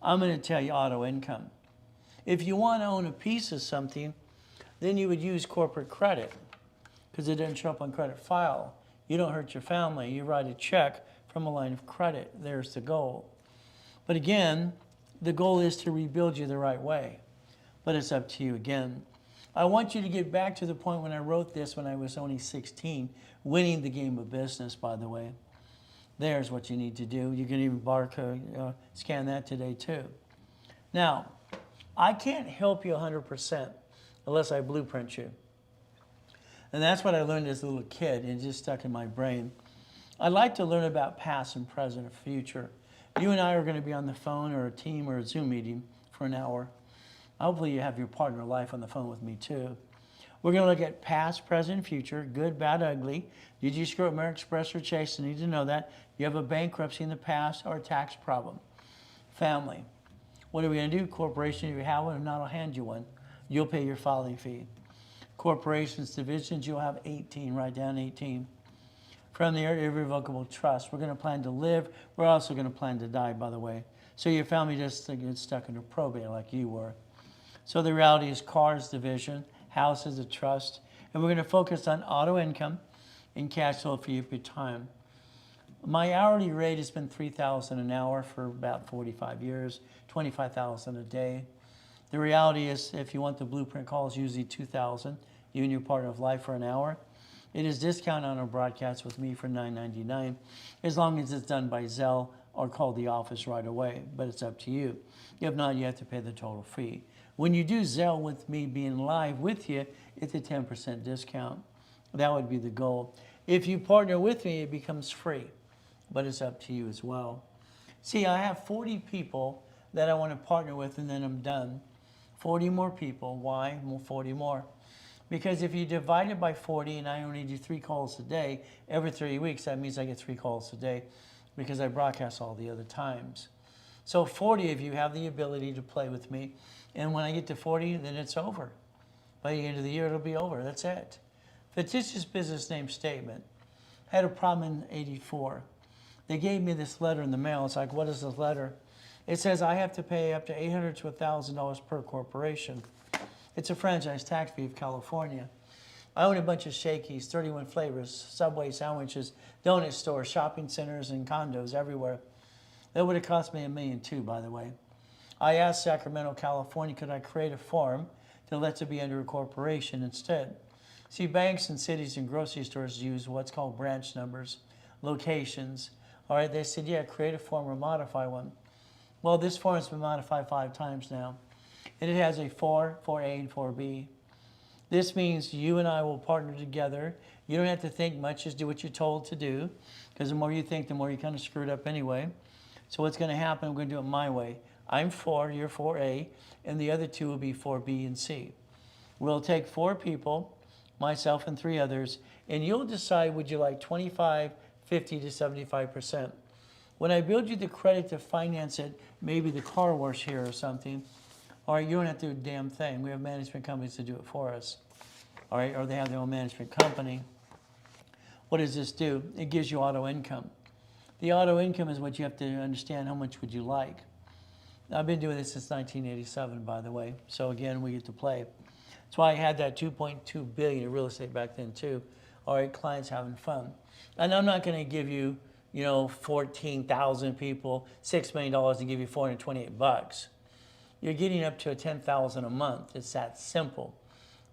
I'm going to tell you auto income. If you want to own a piece of something, then you would use corporate credit because it doesn't show up on credit file. You don't hurt your family. You write a check from a line of credit. There's the goal. But again, the goal is to rebuild you the right way. But it's up to you again. I want you to get back to the point when I wrote this when I was only 16, winning the game of business, by the way. There's what you need to do. You can even barcode, scan that today too. Now, I can't help you 100% unless I blueprint you. And that's what I learned as a little kid and it just stuck in my brain. I'd like to learn about past and present and future. You and I are going to be on the phone or a team or a Zoom meeting for an hour. Hopefully you have your partner in life on the phone with me too. We're going to look at past, present, future, good, bad, ugly. Did you screw up American Express or Chase? You need to know that. You have a bankruptcy in the past or a tax problem. Family. What are we going to do? Corporation, if you have one, if not, I'll hand you one. You'll pay your filing fee. Corporations, divisions, you'll have 18. Write down 18. From the irrevocable trust, we're going to plan to live. We're also going to plan to die, by the way. So your family doesn't get stuck in a probate like you were. So the reality is cars, division, houses, a trust. And we're going to focus on auto income and cash flow for your time. My hourly rate has been $3,000 an hour for about 45 years, $25,000 a day. The reality is, if you want the blueprint call, it's usually $2,000, you and your partner of life for an hour. It is discounted on a broadcast with me for $9.99, as long as it's done by Zelle or call the office right away, but it's up to you. If not, you have to pay the total fee. When you do Zelle with me being live with you, it's a 10% discount. That would be the goal. If you partner with me, it becomes free, but it's up to you as well. See, I have 40 people that I want to partner with, and then I'm done. 40 more people. Why 40 more? Because if you divide it by 40 and I only do 3 calls a day, every 3 weeks, that means I get 3 calls a day because I broadcast all the other times. So 40 of you have the ability to play with me. And when I get to 40, then it's over. By the end of the year, it'll be over. That's it. Fictitious business name statement. I had a problem in '84. They gave me this letter in the mail. It's like, what is this letter? It says I have to pay up to $800 to $1,000 per corporation. It's a franchise tax fee of California. I own a bunch of Shakey's, 31 flavors, Subway sandwiches, donut stores, shopping centers, and condos everywhere. That would have cost me $1.2 million, by the way. I asked Sacramento, California, could I create a form that lets it be under a corporation instead? See, banks and cities and grocery stores use what's called branch numbers, locations. All right, they said, yeah, create a form or modify one. Well, this form has been modified 5 times now. And it has a 4, 4A, and 4B. This means you and I will partner together. You don't have to think much, just do what you're told to do. Because the more you think, the more you kind of screw it up anyway. So what's going to happen, I'm going to do it my way. I'm 4, you're 4A, and the other 2 will be 4B and C. We'll take 4 people, myself and 3 others, and you'll decide, would you like 25, 50 to 75%. When I build you the credit to finance it, maybe the car wash here or something, all right, you don't have to do a damn thing. We have management companies to do it for us, all right, or they have their own management company. What does this do? It gives you auto income. The auto income is what you have to understand. How much would you like? I've been doing this since 1987, by the way. So again, we get to play. That's why I had that $2.2 billion in real estate back then too. All right, clients having fun. And I'm not going to give you, 14,000 people, $6 million and give you $428. You're getting up to $10,000 a month. It's that simple.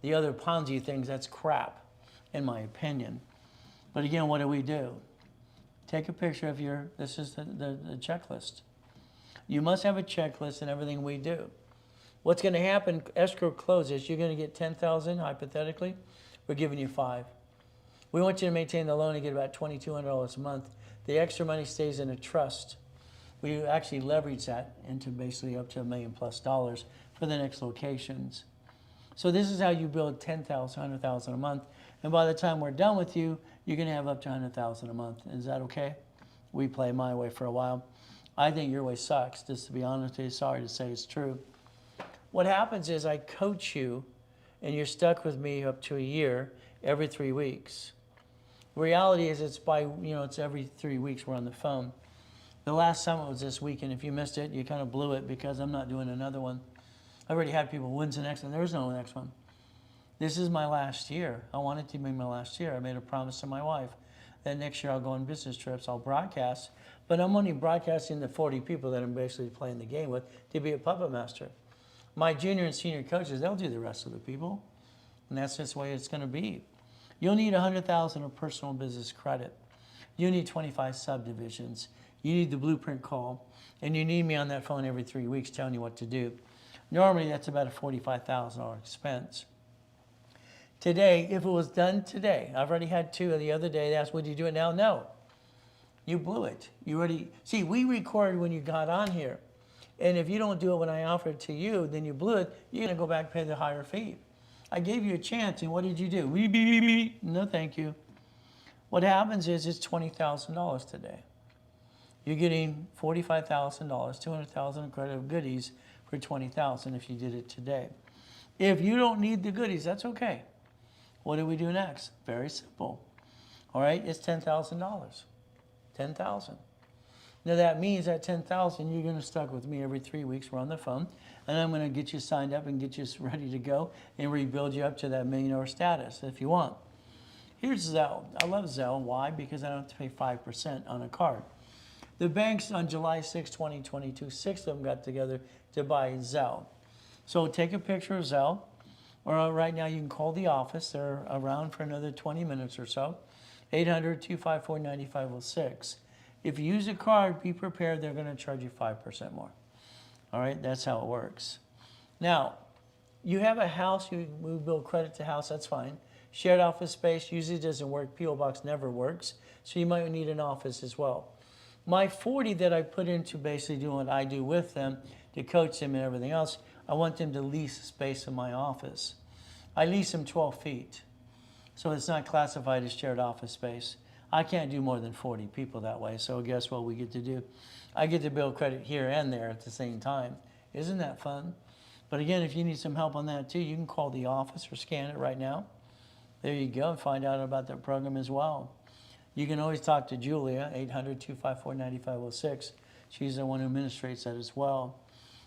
The other Ponzi things, that's crap, in my opinion. But again, what do? Take a picture of this is the checklist. You must have a checklist in everything we do. What's going to happen, escrow closes, you're going to get $10,000, hypothetically. We're giving you 5. We want you to maintain the loan and get about $2,200 a month. The extra money stays in a trust. We actually leverage that into basically up to $1 million+ for the next locations. So this is how you build $10,000, $100,000 a month. And by the time we're done with you, you're going to have up to $100,000 a month. Is that okay? We play my way for a while. I think your way sucks, just to be honest with you. Sorry to say it's true. What happens is I coach you, and you're stuck with me up to a year, every 3 weeks. The reality is it's it's every 3 weeks we're on the phone. The last summit was this weekend. If you missed it, you kind of blew it because I'm not doing another one. I already had people, when's the next one? There's no next one. This is my last year. I want it to be my last year. I made a promise to my wife that next year I'll go on business trips, I'll broadcast, but I'm only broadcasting the 40 people that I'm basically playing the game with to be a puppet master. My junior and senior coaches, they'll do the rest of the people, and that's just the way it's going to be. You'll need $100,000 of personal business credit. You need 25 subdivisions. You need the blueprint call, and you need me on that phone every 3 weeks telling you what to do. Normally, that's about a $45,000 expense. Today, if it was done today, I've already had 2 the other day. They asked, would you do it now? No. You blew it. See, we recorded when you got on here. And if you don't do it when I offer it to you, then you blew it. You're going to go back and pay the higher fee. I gave you a chance, and what did you do? No, thank you. What happens is it's $20,000 today. You're getting $45,000, $200,000 in credit of goodies for $20,000 if you did it today. If you don't need the goodies, that's okay. What do we do next? Very simple. All right, it's $10,000. $10,000. Now that means at $10,000, you're going to stuck with me every 3 weeks. We're on the phone, and I'm going to get you signed up and get you ready to go and rebuild you up to that $1 million status if you want. Here's Zelle. I love Zelle. Why? Because I don't have to pay 5% on a card. The banks on July 6, 2022, 6 of them got together to buy Zelle. So take a picture of Zelle, or right now you can call the office. They're around for another 20 minutes or so. 800-254-9506. If you use a card, be prepared. They're going to charge you 5% more. All right, that's how it works. Now, you have a house. We build credit to house. That's fine. Shared office space usually doesn't work. P.O. Box never works. So you might need an office as well. My 40 that I put into basically doing what I do with them to coach them and everything else, I want them to lease space in my office. I lease them 12 feet. So it's not classified as shared office space. I can't do more than 40 people that way. So guess what we get to do? I get to build credit here and there at the same time. Isn't that fun? But again, if you need some help on that too, you can call the office or scan it right now. There you go, and find out about that program as well. You can always talk to Julia, 800-254-9506. She's the one who administrates that as well.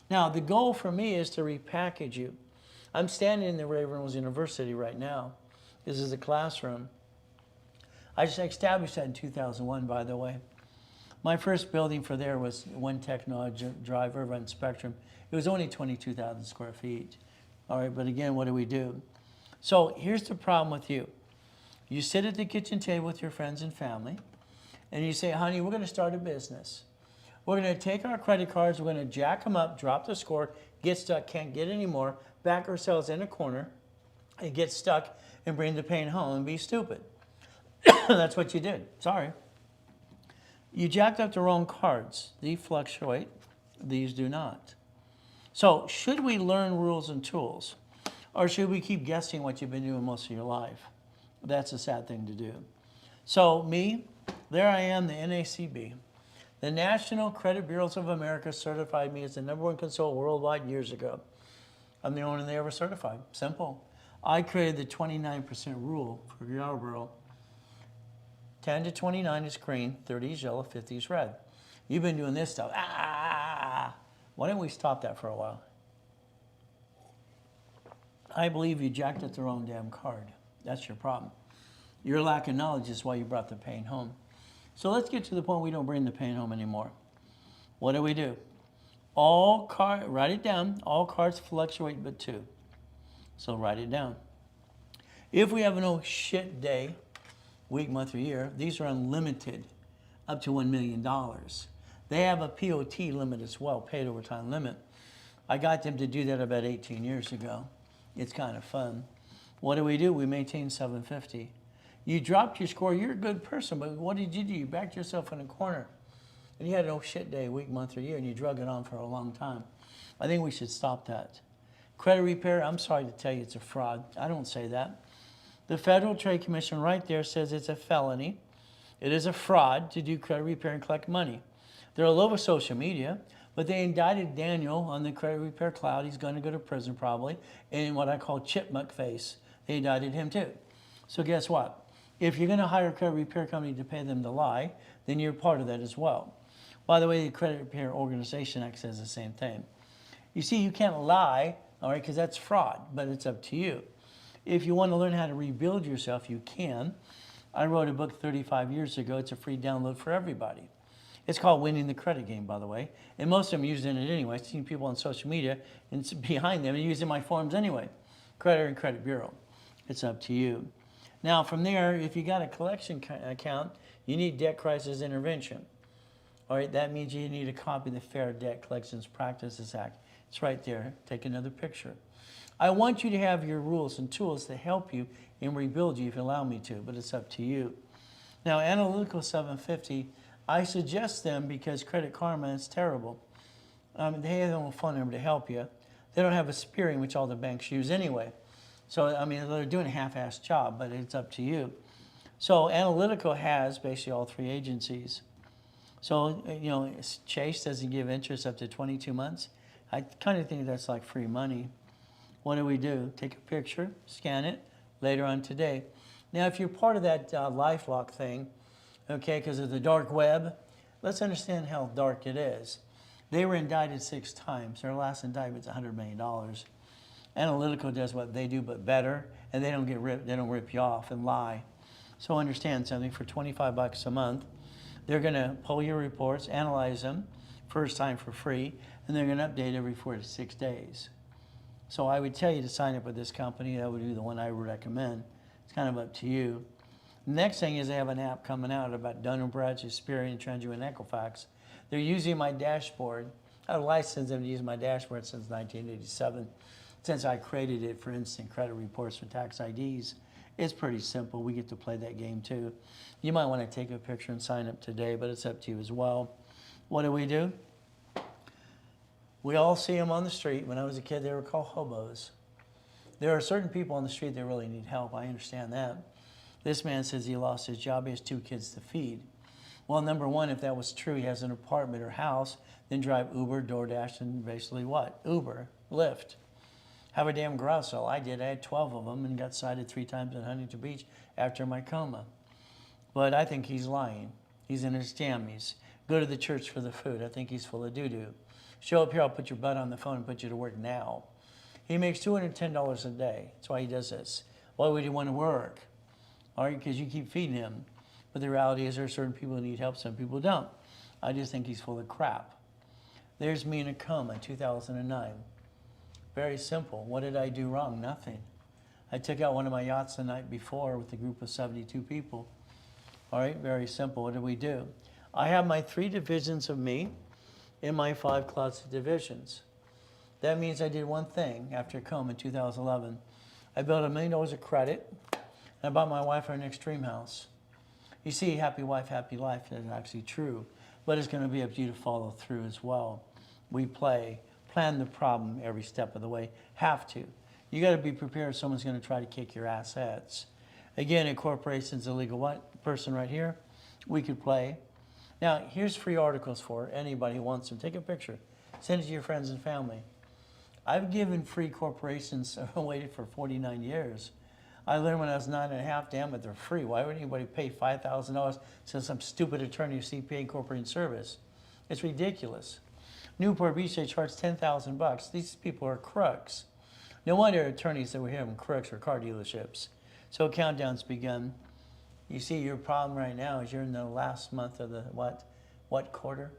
Now, the goal for me is to repackage you. I'm standing in the Reynolds University right now. This is a classroom. I just established that in 2001, by the way. My first building for there was One Technology Drive over on Spectrum. It was only 22,000 square feet. All right, but again, what do? So here's the problem with you. You sit at the kitchen table with your friends and family, and you say, honey, we're going to start a business. We're going to take our credit cards, we're going to jack them up, drop the score, get stuck, can't get any more, back ourselves in a corner, and get stuck and bring the pain home and be stupid. That's what you did. Sorry. You jacked up the wrong cards. These fluctuate. These do not. So should we learn rules and tools? Or should we keep guessing what you've been doing most of your life? That's a sad thing to do. So me, there I am, the NACB. The National Credit Bureaus of America certified me as the #1 consultant worldwide years ago. I'm the only one they ever certified. Simple. I created the 29% rule for Yarborough. 10 to 29 is green, 30 is yellow, 50 is red. You've been doing this stuff. Why don't we stop that for a while? I believe you jacked up the wrong damn card. That's your problem. Your lack of knowledge is why you brought the pain home. So let's get to the point we don't bring the pain home anymore. What do? Write it down. All cards fluctuate but 2. So write it down. If we have an oh shit day, week, month, or year, these are unlimited, up to $1 million. They have a POT limit as well, paid overtime limit. I got them to do that about 18 years ago. It's kind of fun. What do? We maintain 750. You dropped your score, you're a good person, but what did you do? You backed yourself in a corner. And you had an oh shit day, week, month, or year, and you drug it on for a long time. I think we should stop that. Credit repair, I'm sorry to tell you it's a fraud. I don't say that. The Federal Trade Commission right there says it's a felony. It is a fraud to do credit repair and collect money. They're all over social media, but they indicted Daniel on the credit repair cloud. He's going to go to prison probably, in what I call chipmunk face. They indicted him too. So guess what? If you're going to hire a credit repair company to pay them to lie, then you're part of that as well. By the way, the Credit Repair Organization Act says the same thing. You see, you can't lie, all right, because that's fraud, but it's up to you. If you want to learn how to rebuild yourself, you can. I wrote a book 35 years ago. It's a free download for everybody. It's called Winning the Credit Game, by the way. And most of them using it anyway. I've seen people on social media and it's behind them and using my forums anyway. Credit and Credit Bureau. It's up to you. Now, from there, if you got a collection account, you need debt crisis intervention. All right, that means you need a copy of the Fair Debt Collections Practices Act. It's right there. Take another picture. I want you to have your rules and tools to help you and rebuild you if you allow me to, but it's up to you. Now, Analytical 750, I suggest them because Credit Karma is terrible. They have no phone number to help you. They don't have a Spearing, which all the banks use anyway. So, I mean, they're doing a half-assed job, but it's up to you. So, Analytical has basically all 3 agencies. So, you know, Chase doesn't give interest up to 22 months. I kind of think that's like free money. What do? Take a picture, scan it later on today. Now, if you're part of that LifeLock thing, okay, because of the dark web, let's understand how dark it is. They were indicted 6 times. Their last indictment's $100 million. Analytical does what they do, but better, and they don't get ripped. They don't rip you off and lie. So understand something. For $25 a month, they're going to pull your reports, analyze them, first time for free, and they're going to update every 4 to 6 days. So I would tell you to sign up with this company. That would be the one I would recommend. It's kind of up to you. Next thing is they have an app coming out about Dun & Bradstreet, Experian, TransUnion, and Equifax. They're using my dashboard. I've licensed them to use my dashboard since 1987, since I created it for instant credit reports for tax IDs. It's pretty simple. We get to play that game too. You might want to take a picture and sign up today, but it's up to you as well. What do? We all see them on the street. When I was a kid, they were called hobos. There are certain people on the street that really need help. I understand that. This man says he lost his job. He has 2 kids to feed. Well, number one, if that was true, he has an apartment or house, then drive Uber, DoorDash, and basically what? Uber, Lyft. Have a damn garage sale. I did. I had 12 of them and got cited 3 times in Huntington Beach after my coma. But I think he's lying. He's in his jammies. Go to the church for the food. I think he's full of doo-doo. Show up here, I'll put your butt on the phone and put you to work now. He makes $210 a day. That's why he does this. Why would he want to work? All right, because you keep feeding him. But the reality is there are certain people who need help, some people don't. I just think he's full of crap. There's me in a coma in 2009. Very simple. What did I do wrong? Nothing. I took out one of my yachts the night before with a group of 72 people. All right, very simple. What do? I have my 3 divisions of me in my 5 closet divisions. That means I did one thing after coma in 2011. I built $1 million of credit, and I bought my wife an extreme house. You see, happy wife, happy life is actually true, but it's going to be up to you to follow through as well. We plan the problem every step of the way. Have to. You got to be prepared. Someone's going to try to kick your assets. Again, a corporation's illegal. What person right here? We could play. Now, here's free articles for anybody who wants them. Take a picture. Send it to your friends and family. I've given free corporations away for 49 years. I learned when I was 9.5, damn it, they're free. Why would anybody pay $5,000 to some stupid attorney or CPA incorporating service? It's ridiculous. Newport Beach, they charge $10,000. These people are crooks. No wonder attorneys that were here in crooks or car dealerships. So countdown's begun. You see, your problem right now is you're in the last month of the what quarter?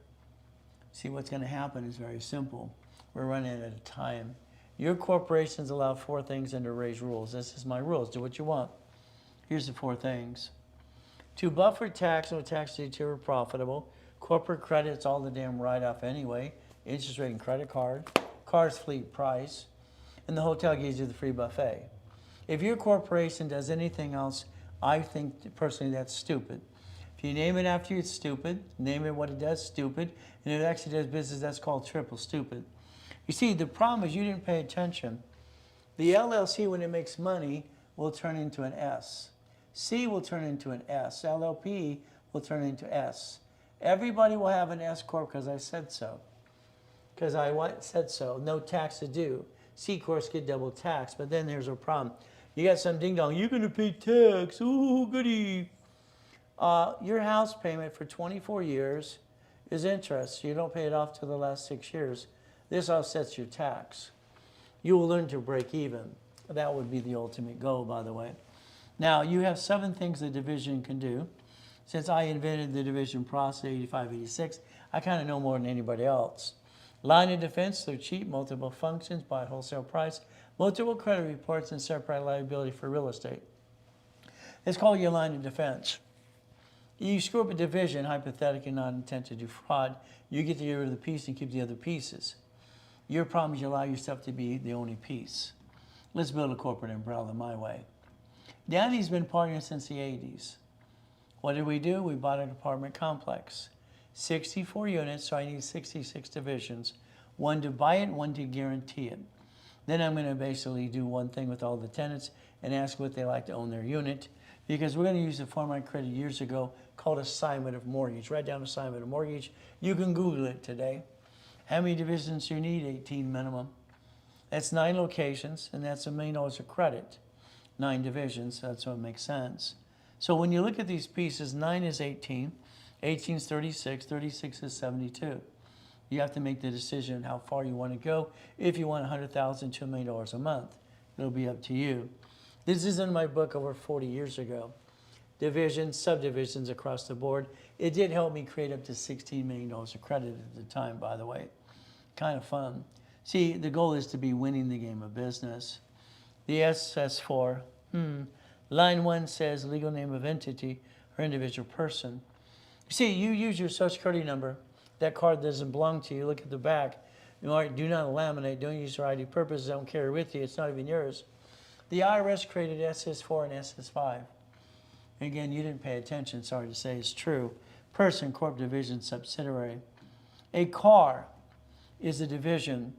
See, what's going to happen is very simple. We're running out of time. Your corporations allow 4 things under raised rules. This is my rules. Do what you want. Here's the 4 things. To buffer tax and tax deter profitable. Corporate credit's all the damn write-off anyway. Interest rate and credit card. Car's fleet price. And the hotel gives you the free buffet. If your corporation does anything else, I think personally that's stupid. If you name it after you, it's stupid. Name it what it does, stupid. And if it actually does business, that's called triple stupid. You see, the problem is you didn't pay attention. The LLC, when it makes money, will turn into an S. C will turn into an S. LLP will turn into S. Everybody will have an S corp because I said so. Because I said so. No tax to do. C corps get double tax, but then there's a problem. You got some ding dong. You're going to pay tax. Ooh, goody. Your house payment for 24 years is interest. You don't pay it off till the last 6 years. This offsets your tax. You will learn to break even. That would be the ultimate goal, by the way. Now, you have 7 things the division can do. Since I invented the division process 85, 86, I kind of know more than anybody else. Line of defense, they're cheap, multiple functions, buy at wholesale price, multiple credit reports, and separate liability for real estate. It's called your line of defense. You screw up a division, hypothetically not intent to do fraud, you get to get rid of the piece and keep the other pieces. Your problem is you allow yourself to be the only piece. Let's build a corporate umbrella my way. Danny's been partnering since the 80s. What did? We bought an apartment complex. 64 units, so I need 66 divisions. 1 to buy it, 1 to guarantee it. Then I'm going to basically do one thing with all the tenants and ask what they like to own their unit, because we're going to use a form I created years ago called assignment of mortgage. Write down assignment of mortgage. You can Google it today. How many divisions do you need? 18 minimum. That's 9 locations, and that's $1 million of credit. 9 divisions, that's what makes sense. So when you look at these pieces, 9 is 18, 18 is 36, 36 is 72. You have to make the decision how far you want to go. If you want $100,000 to $1 million a month, it'll be up to you. This is in my book over 40 years ago. Divisions, subdivisions across the board. It did help me create up to $16 million of credit at the time, by the way. Kind of fun. See, the goal is to be winning the game of business. The SS4, line 1 says legal name of entity or individual person. See, you use your Social Security number. That card doesn't belong to you. Look at the back. Do not laminate. Don't use for ID purposes. Don't carry with you. It's not even yours. The IRS created SS4 and SS5. Again, you didn't pay attention. Sorry to say, it's true. Person, corp, division, subsidiary. A car is a division.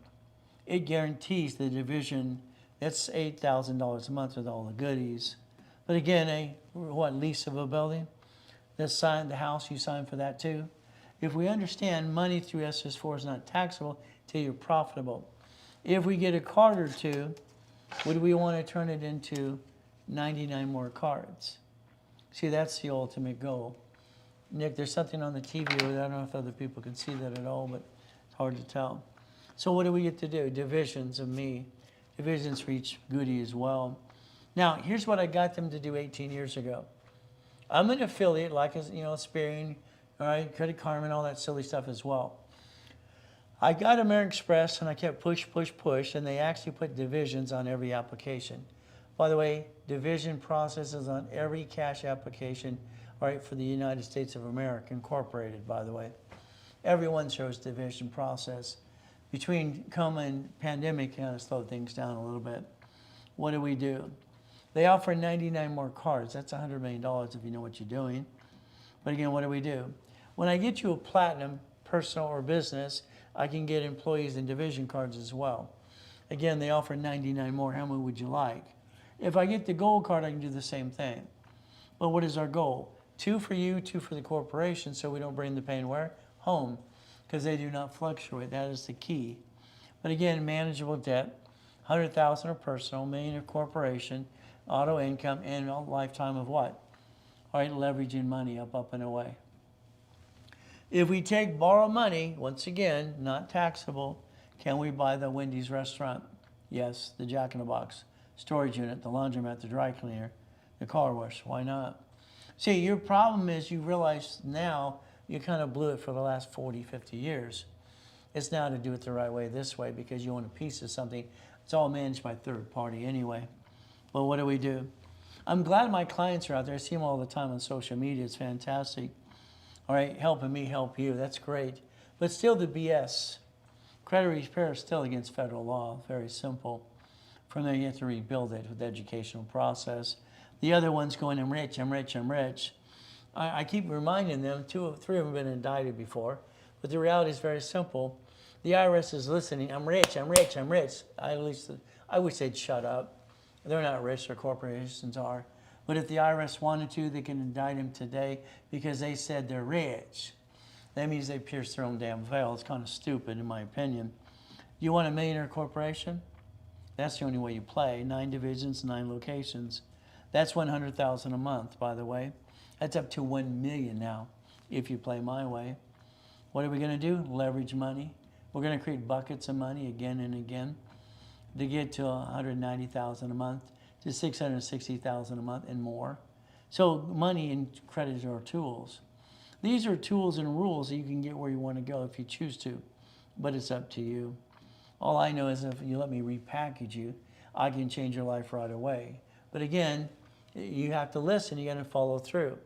It guarantees the division. That's $8,000 a month with all the goodies. But again, lease of a building? The house, you sign for that too? If we understand money through SS4 is not taxable till you're profitable. If we get a card or two, would we want to turn it into 99 more cards? See, that's the ultimate goal. Nick, there's something on the TV. I don't know if other people can see that at all, but it's hard to tell. So what do we get to do? Divisions of me. Divisions for each goodie as well. Now, here's what I got them to do 18 years ago. I'm an affiliate, like Experian, all right, Credit Karma, and all that silly stuff as well. I got American Express, and I kept push, and they actually put divisions on every application. By the way, division processes on every cash application, all right, for the United States of America, Incorporated, by the way. Everyone shows division process. Between coma and pandemic, kind of slowed things down a little bit. What do? They offer 99 more cards. That's $100 million if you know what you're doing. But again, what do? When I get you a platinum, personal or business, I can get employees and division cards as well. Again, they offer 99 more. How many would you like? If I get the gold card, I can do the same thing. But what is our goal? 2 for you, 2 for the corporation, so we don't bring the pain where? Home, because they do not fluctuate. That is the key. But again, manageable debt, 100,000 of personal, $1 million of corporation, auto income, and a lifetime of what? All right, leveraging money up and away. If we borrow money, once again, not taxable, can we buy the Wendy's restaurant? Yes, the Jack in the Box, storage unit, the laundromat, the dry cleaner, the car wash. Why not? See, your problem is you realize now you kind of blew it for the last 40, 50 years. It's now to do it the right way this way because you own a piece of something. It's all managed by third party anyway. But what do? I'm glad my clients are out there. I see them all the time on social media. It's fantastic. All right, helping me help you. That's great. But still the BS. Credit repair is still against federal law. Very simple. From there, you have to rebuild it with the educational process. The other one's going, I'm rich, I'm rich, I'm rich. I keep reminding them, 2 or 3 of them have been indicted before. But the reality is very simple. The IRS is listening. I'm rich, I'm rich, I'm rich. I wish they'd shut up. They're not rich, their corporations are. But if the IRS wanted to, they can indict them today because they said they're rich. That means they pierced their own damn veil. It's kind of stupid, in my opinion. You want a millionaire corporation? That's the only way you play. 9 divisions, 9 locations. That's $100,000 a month, by the way. That's up to $1 million now, if you play my way. What are we going to do? Leverage money. We're going to create buckets of money again and again to get to $190,000 a month, to $660,000 a month and more. So money and credit are tools. These are tools and rules that you can get where you want to go if you choose to, but it's up to you. All I know is if you let me repackage you, I can change your life right away. But again, you have to listen, you got to follow through.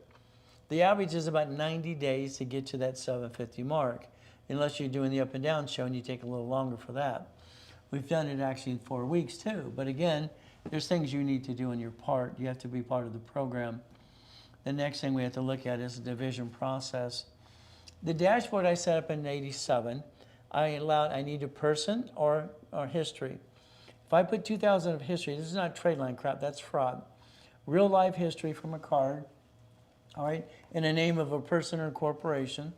The average is about 90 days to get to that 750 mark, unless you're doing the up and down show and you take a little longer for that. We've done it actually in 4 weeks too, but again, there's things you need to do in your part. You have to be part of the program. The next thing we have to look at is the division process. The dashboard I set up in '87, I need a person or history. If I put 2,000 of history, this is not trade line crap, that's fraud. Real life history from a card, all right, in the name of a person or a corporation.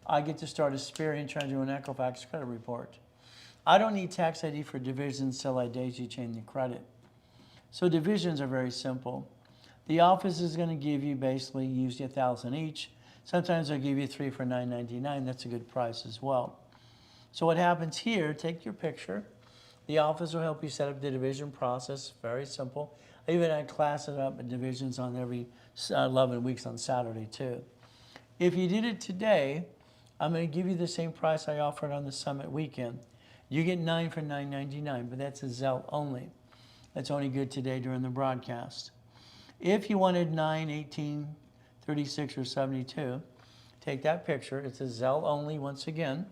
I get to start a trying to do an Equifax credit report. I don't need tax ID for divisions till I daisy chain the credit. So divisions are very simple. The office is going to give you basically usually $1,000 each. Sometimes they'll give you 3 for $9.99. That's a good price as well. So what happens here, take your picture. The office will help you set up the division process. Very simple. I even had classes up at divisions on every 11 weeks on Saturday too. If you did it today, I'm going to give you the same price I offered on the Summit weekend. You get 9 for $9.99, but that's a Zelle only. That's only good today during the broadcast. If you wanted 9, 18, 36, or 72, take that picture. It's a Zelle only once again,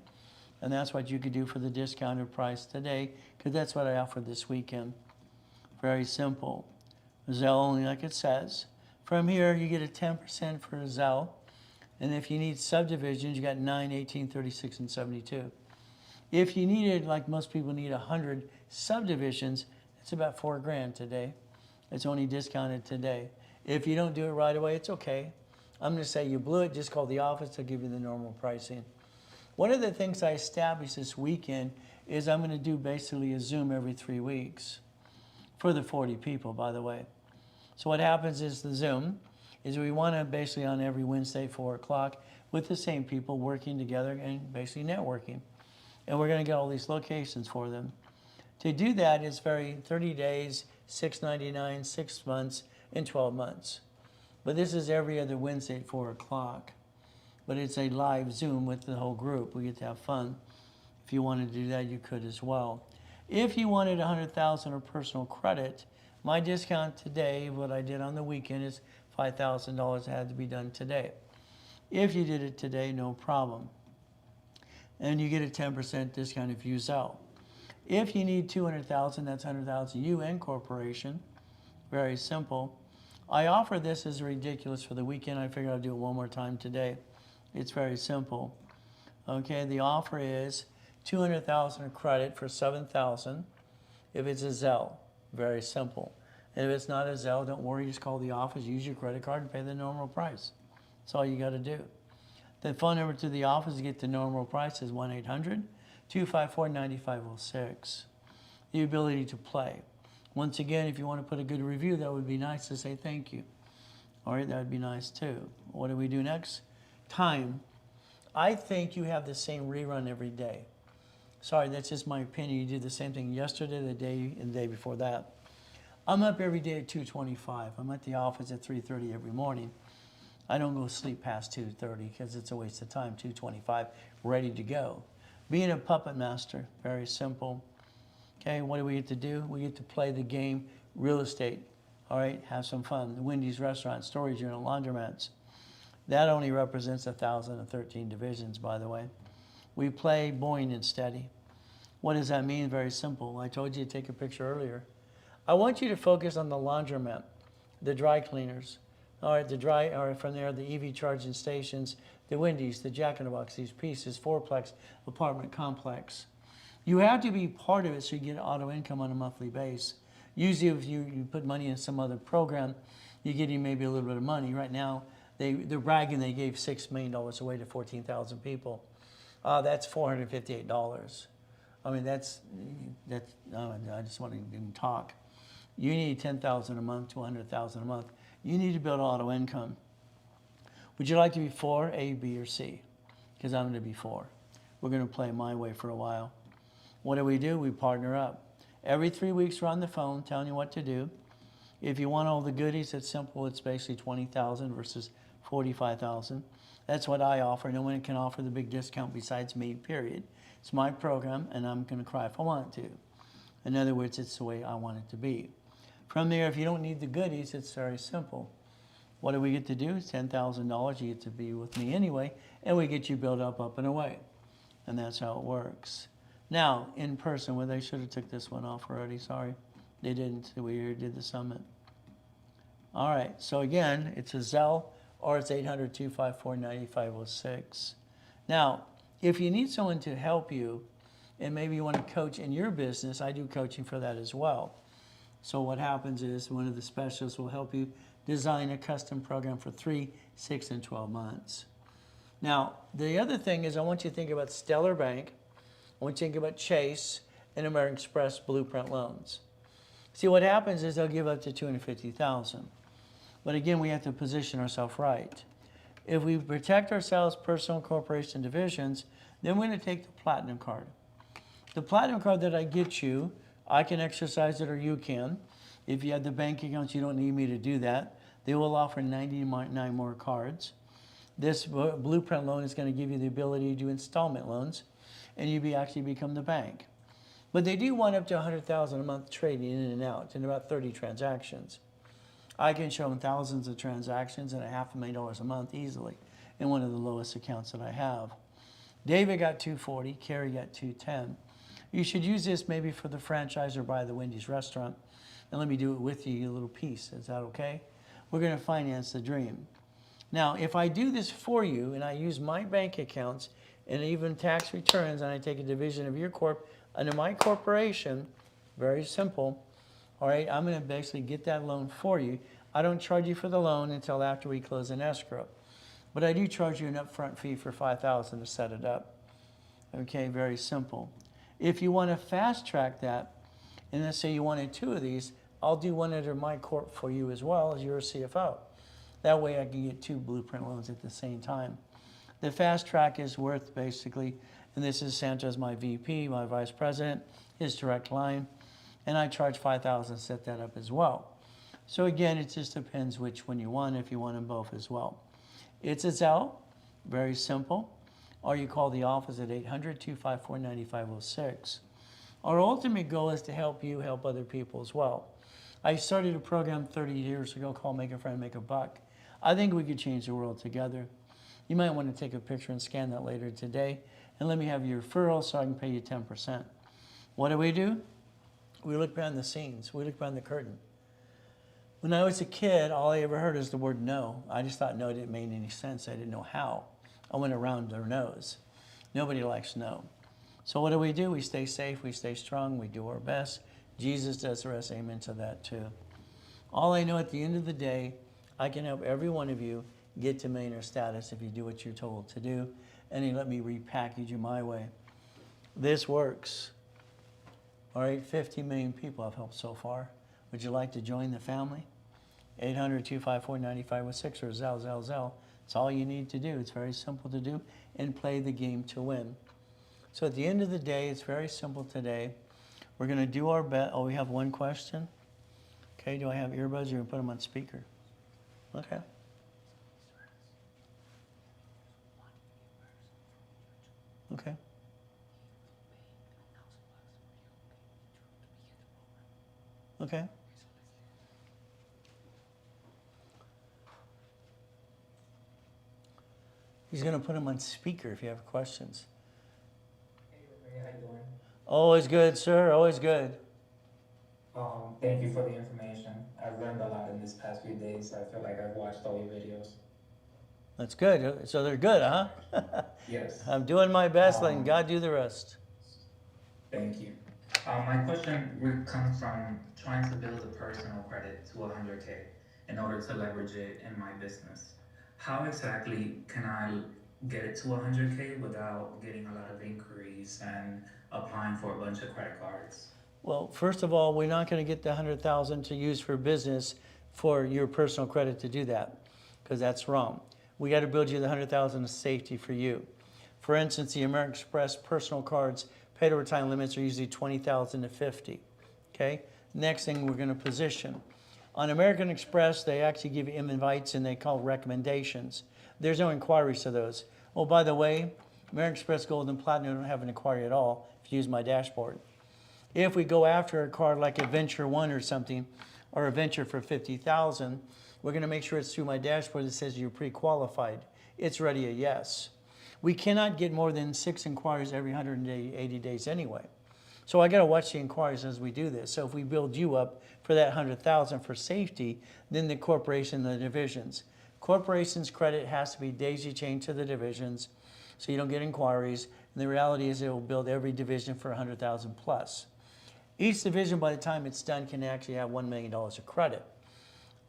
and that's what you could do for the discounted price today, because that's what I offered this weekend. Very simple. Zelle only, like it says. From here, you get a 10% for a Zelle, and if you need subdivisions, you got 9, 18, 36, and 72. If you needed, like most people need 100 subdivisions, it's about $4,000 today. It's only discounted today. If you don't do it right away, it's okay. I'm going to say you blew it, just call the office, they'll give you the normal pricing. One of the things I established this weekend is I'm going to do basically a Zoom every 3 weeks for the 40 people, by the way. So what happens is the Zoom is we want to basically on every Wednesday, 4 o'clock, with the same people working together and basically networking. And we're going to get all these locations for them. To do that, it's very 30 days, $6.99, 6 months, and 12 months. But this is every other Wednesday at 4 o'clock. But it's a live Zoom with the whole group. We get to have fun. If you wanted to do that, you could as well. If you wanted $100,000 of personal credit, my discount today, what I did on the weekend, is $5,000 had to be done today. If you did it today, no problem. And you get a 10% discount if you Zelle. If you need $200,000, that's $100,000 you and corporation. Very simple. I offer this as ridiculous for the weekend. I figured I'd do it one more time today. It's very simple. Okay, the offer is $200,000 of credit for $7,000 if it's a Zelle. Very simple. And if it's not a Zelle, don't worry, just call the office, use your credit card, and pay the normal price. That's all you got to do. The phone number to the office to get the normal price is 1-800-254-9506. The ability to play. Once again, if you want to put a good review, that would be nice to say thank you. All right, that would be nice too. What do we do next? Time. I think you have the same rerun every day. Sorry, that's just my opinion. You did the same thing yesterday, the day, and the day before that. I'm up every day at 2:25. I'm at the office at 3:30 every morning. I don't go to sleep past 2:30 because it's a waste of time. 2:25, ready to go. Being a puppet master, very simple. Okay, what do we get to do? We get to play the game real estate. All right, have some fun. The Wendy's restaurant, storage unit, laundromats. That only represents 1,013 divisions, by the way. We play Boeing and Steady. What does that mean? Very simple. I told you to take a picture earlier. I want you to focus on the laundromat, the dry cleaners. All right, from there, the EV charging stations, the Wendy's, the Jack in the Box, these pieces, fourplex apartment complex. You have to be part of it so you get auto income on a monthly base. Usually if you put money in some other program, you're getting maybe a little bit of money. Right now, they're bragging they gave $6 million away to 14,000 people. That's $458. I mean, I just want to even talk. You need $10,000 a month to $100,000 a month. You need to build auto income. Would you like to be 4, A, B, or C? Because I'm going to be 4. We're going to play my way for a while. What do? We partner up. Every 3 weeks we're on the phone telling you what to do. If you want all the goodies, it's simple. It's basically $20,000 versus $45,000. That's what I offer. No one can offer the big discount besides me, period. It's my program, and I'm going to cry if I want to. In other words, it's the way I want it to be. From there, if you don't need the goodies, it's very simple. What do we get to do? It's $10,000. You get to be with me anyway, and we get you built up and away. And that's how it works. Now, in person, well, they should have took this one off already. Sorry. They didn't. We already did the summit. All right. So again, it's a Zelle, or it's 800-254-9506. Now, if you need someone to help you, and maybe you want to coach in your business, I do coaching for that as well. So what happens is one of the specialists will help you design a custom program for 3, 6, and 12 months. Now, the other thing is I want you to think about Stellar Bank. I want you to think about Chase and American Express Blueprint loans. See, what happens is they'll give up to $250,000. But again, we have to position ourselves right. If we protect ourselves, personal, corporation, divisions, then we're going to take the Platinum card. The Platinum card that I get you, I can exercise it or you can. If you have the bank accounts, you don't need me to do that. They will offer 99 more cards. This Blueprint loan is going to give you the ability to do installment loans, and you actually become the bank. But they do want up to $100,000 a month trading in and out in about 30 transactions. I can show them thousands of transactions and $500,000 a month easily in one of the lowest accounts that I have. David got 240, Carrie got 210. You should use this maybe for the franchise or buy the Wendy's restaurant, and let me do it with you, a little piece. Is that okay? We're going to finance the dream. Now, if I do this for you and I use my bank accounts and even tax returns and I take a division of your corp under my corporation, very simple, all right, I'm going to basically get that loan for you. I don't charge you for the loan until after we close an escrow. But I do charge you an upfront fee for $5,000 to set it up. Okay, very simple. If you want to fast track that, and let's say you wanted 2 of these, I'll do one under my corp for you as well as your CFO. That way I can get 2 Blueprint loans at the same time. The fast track is worth basically, and this is Santos, my VP, my vice president, his direct line, and I charge $5,000 to set that up as well. So again, it just depends which one you want, if you want them both as well. It's out, very simple, or you call the office at 800-254-9506. Our ultimate goal is to help you help other people as well. I started a program 30 years ago called Make a Friend, Make a Buck. I think we could change the world together. You might want to take a picture and scan that later today, and let me have your referral so I can pay you 10%. What do? We look behind the scenes. We look behind the curtain. When I was a kid, all I ever heard is the word no. I just thought no didn't make any sense. I didn't know how. I went around their nose. Nobody likes no. So what do? We stay safe, we stay strong, we do our best. Jesus does the rest. Amen to that too. All I know at the end of the day, I can help every one of you get to millionaire status if you do what you're told to do, and you let me repackage you my way. This works. All right, 50 million people I've helped so far. Would you like to join the family? 800-254-9506 or Zell. It's all you need to do. It's very simple to do, and play the game to win. So at the end of the day, it's very simple today. We're going to do our best. Oh, we have one question. Okay, do I have earbuds? You're going to put them on speaker. Okay. Okay. Okay. He's going to put them on speaker if you have questions. Hey, Ray, how you doing? Always good, sir. Always good. Thank you for the information. I've learned a lot in these past few days. I feel like I've watched all your videos. That's good. So they're good, huh? Yes. I'm doing my best, letting God do the rest. Thank you. My question comes from trying to build a personal credit to 100K in order to leverage it in my business. How exactly can I get it to 100K without getting a lot of inquiries and applying for a bunch of credit cards? Well, first of all, we're not going to get the 100,000 to use for business for your personal credit to do that, because that's wrong. We got to build you the 100,000 of safety for you. For instance, the American Express personal cards paid over time limits are usually 20,000 to 50. Okay. Next thing we're going to position. On American Express, they actually give you invites and they call recommendations. There's no inquiries to those. Oh, by the way, American Express Gold and Platinum don't have an inquiry at all if you use my dashboard. If we go after a card like a Venture One or something, or a Venture for 50,000, we're going to make sure it's through my dashboard that says you're pre-qualified. It's already a yes. We cannot get more than 6 inquiries every 180 days anyway. So I got to watch the inquiries as we do this. So if we build you up for that 100,000 for safety, then the corporation, the divisions. Corporations credit has to be daisy chained to the divisions, so you don't get inquiries. And the reality is it will build every division for 100,000 plus. Each division, by the time it's done, can actually have $1 million of credit.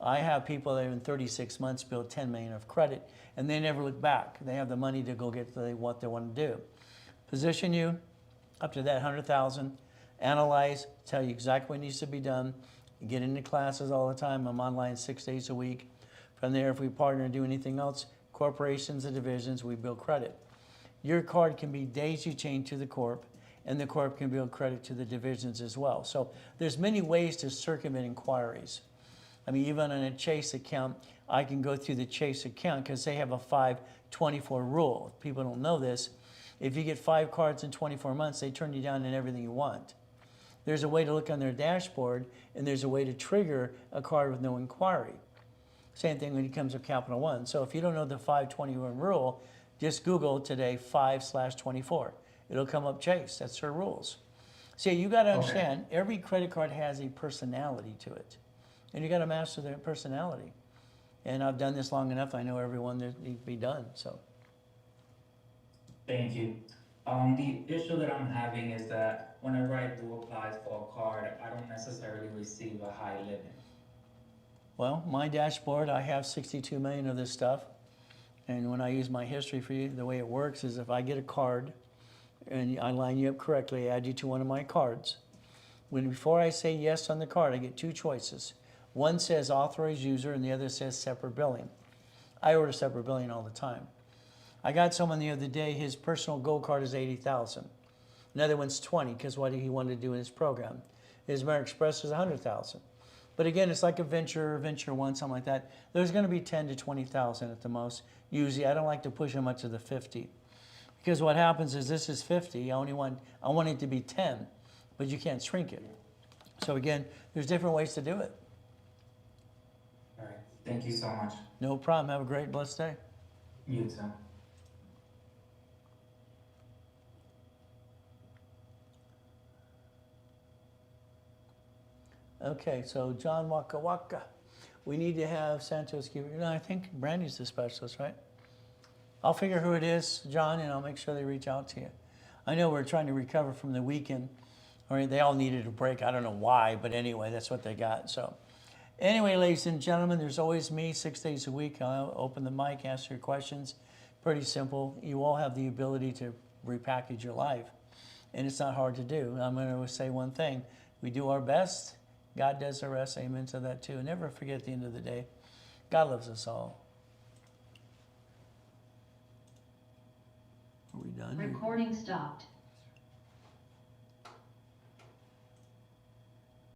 I have people that in 36 months build 10 million of credit, and they never look back. They have the money to go get what they want to do. Position you up to that 100,000, analyze, tell you exactly what needs to be done, get into classes all the time. I'm online 6 days a week. From there, if we partner and do anything else, corporations and divisions, we build credit. Your card can be daisy chained to the corp, and the corp can build credit to the divisions as well. So there's many ways to circumvent inquiries. I mean, even on a Chase account, I can go through the Chase account because they have a 5/24 rule. If people don't know this, if you get 5 cards in 24 months, they turn you down in everything you want. There's a way to look on their dashboard, and there's a way to trigger a card with no inquiry. Same thing when it comes to Capital One. So if you don't know the 5/21 rule, just Google today 5/24. It'll come up Chase. That's their rules. See, you got to understand, every credit card has a personality to it. And you got to master their personality. And I've done this long enough, I know everyone that needs to be done. So. Thank you. The issue that I'm having is that whenever I do apply for a card, I don't necessarily receive a high limit. Well, my dashboard, I have 62 million of this stuff. And when I use my history for you, the way it works is if I get a card and I line you up correctly, I add you to one of my cards. Before I say yes on the card, I get 2 choices. One says authorized user and the other says separate billing. I order separate billing all the time. I got someone the other day, his personal gold card is 80,000. Another one's 20 because what he wanted to do in his program. His American Express is 100,000. But again, it's like a Venture One, something like that. There's going to be 10 to 20,000 at the most. Usually, I don't like to push them up to the 50. Because what happens is this is 50. I want it to be 10, but you can't shrink it. So again, there's different ways to do it. All right. Thank you so much. No problem. Have a great, blessed day. You too. Okay, so John Waka Waka. We need to have Santos give it. No, I think Brandy's the specialist, right? I'll figure who it is, John, and I'll make sure they reach out to you. I know we're trying to recover from the weekend. All right, they all needed a break. I don't know why, but anyway, that's what they got. So anyway, ladies and gentlemen, there's always me 6 days a week. I'll open the mic, answer your questions. Pretty simple. You all have the ability to repackage your life, and it's not hard to do. I'm going to say one thing. We do our best. God does the rest. Amen to that too. And never forget at the end of the day, God loves us all. Are we done? Recording stopped.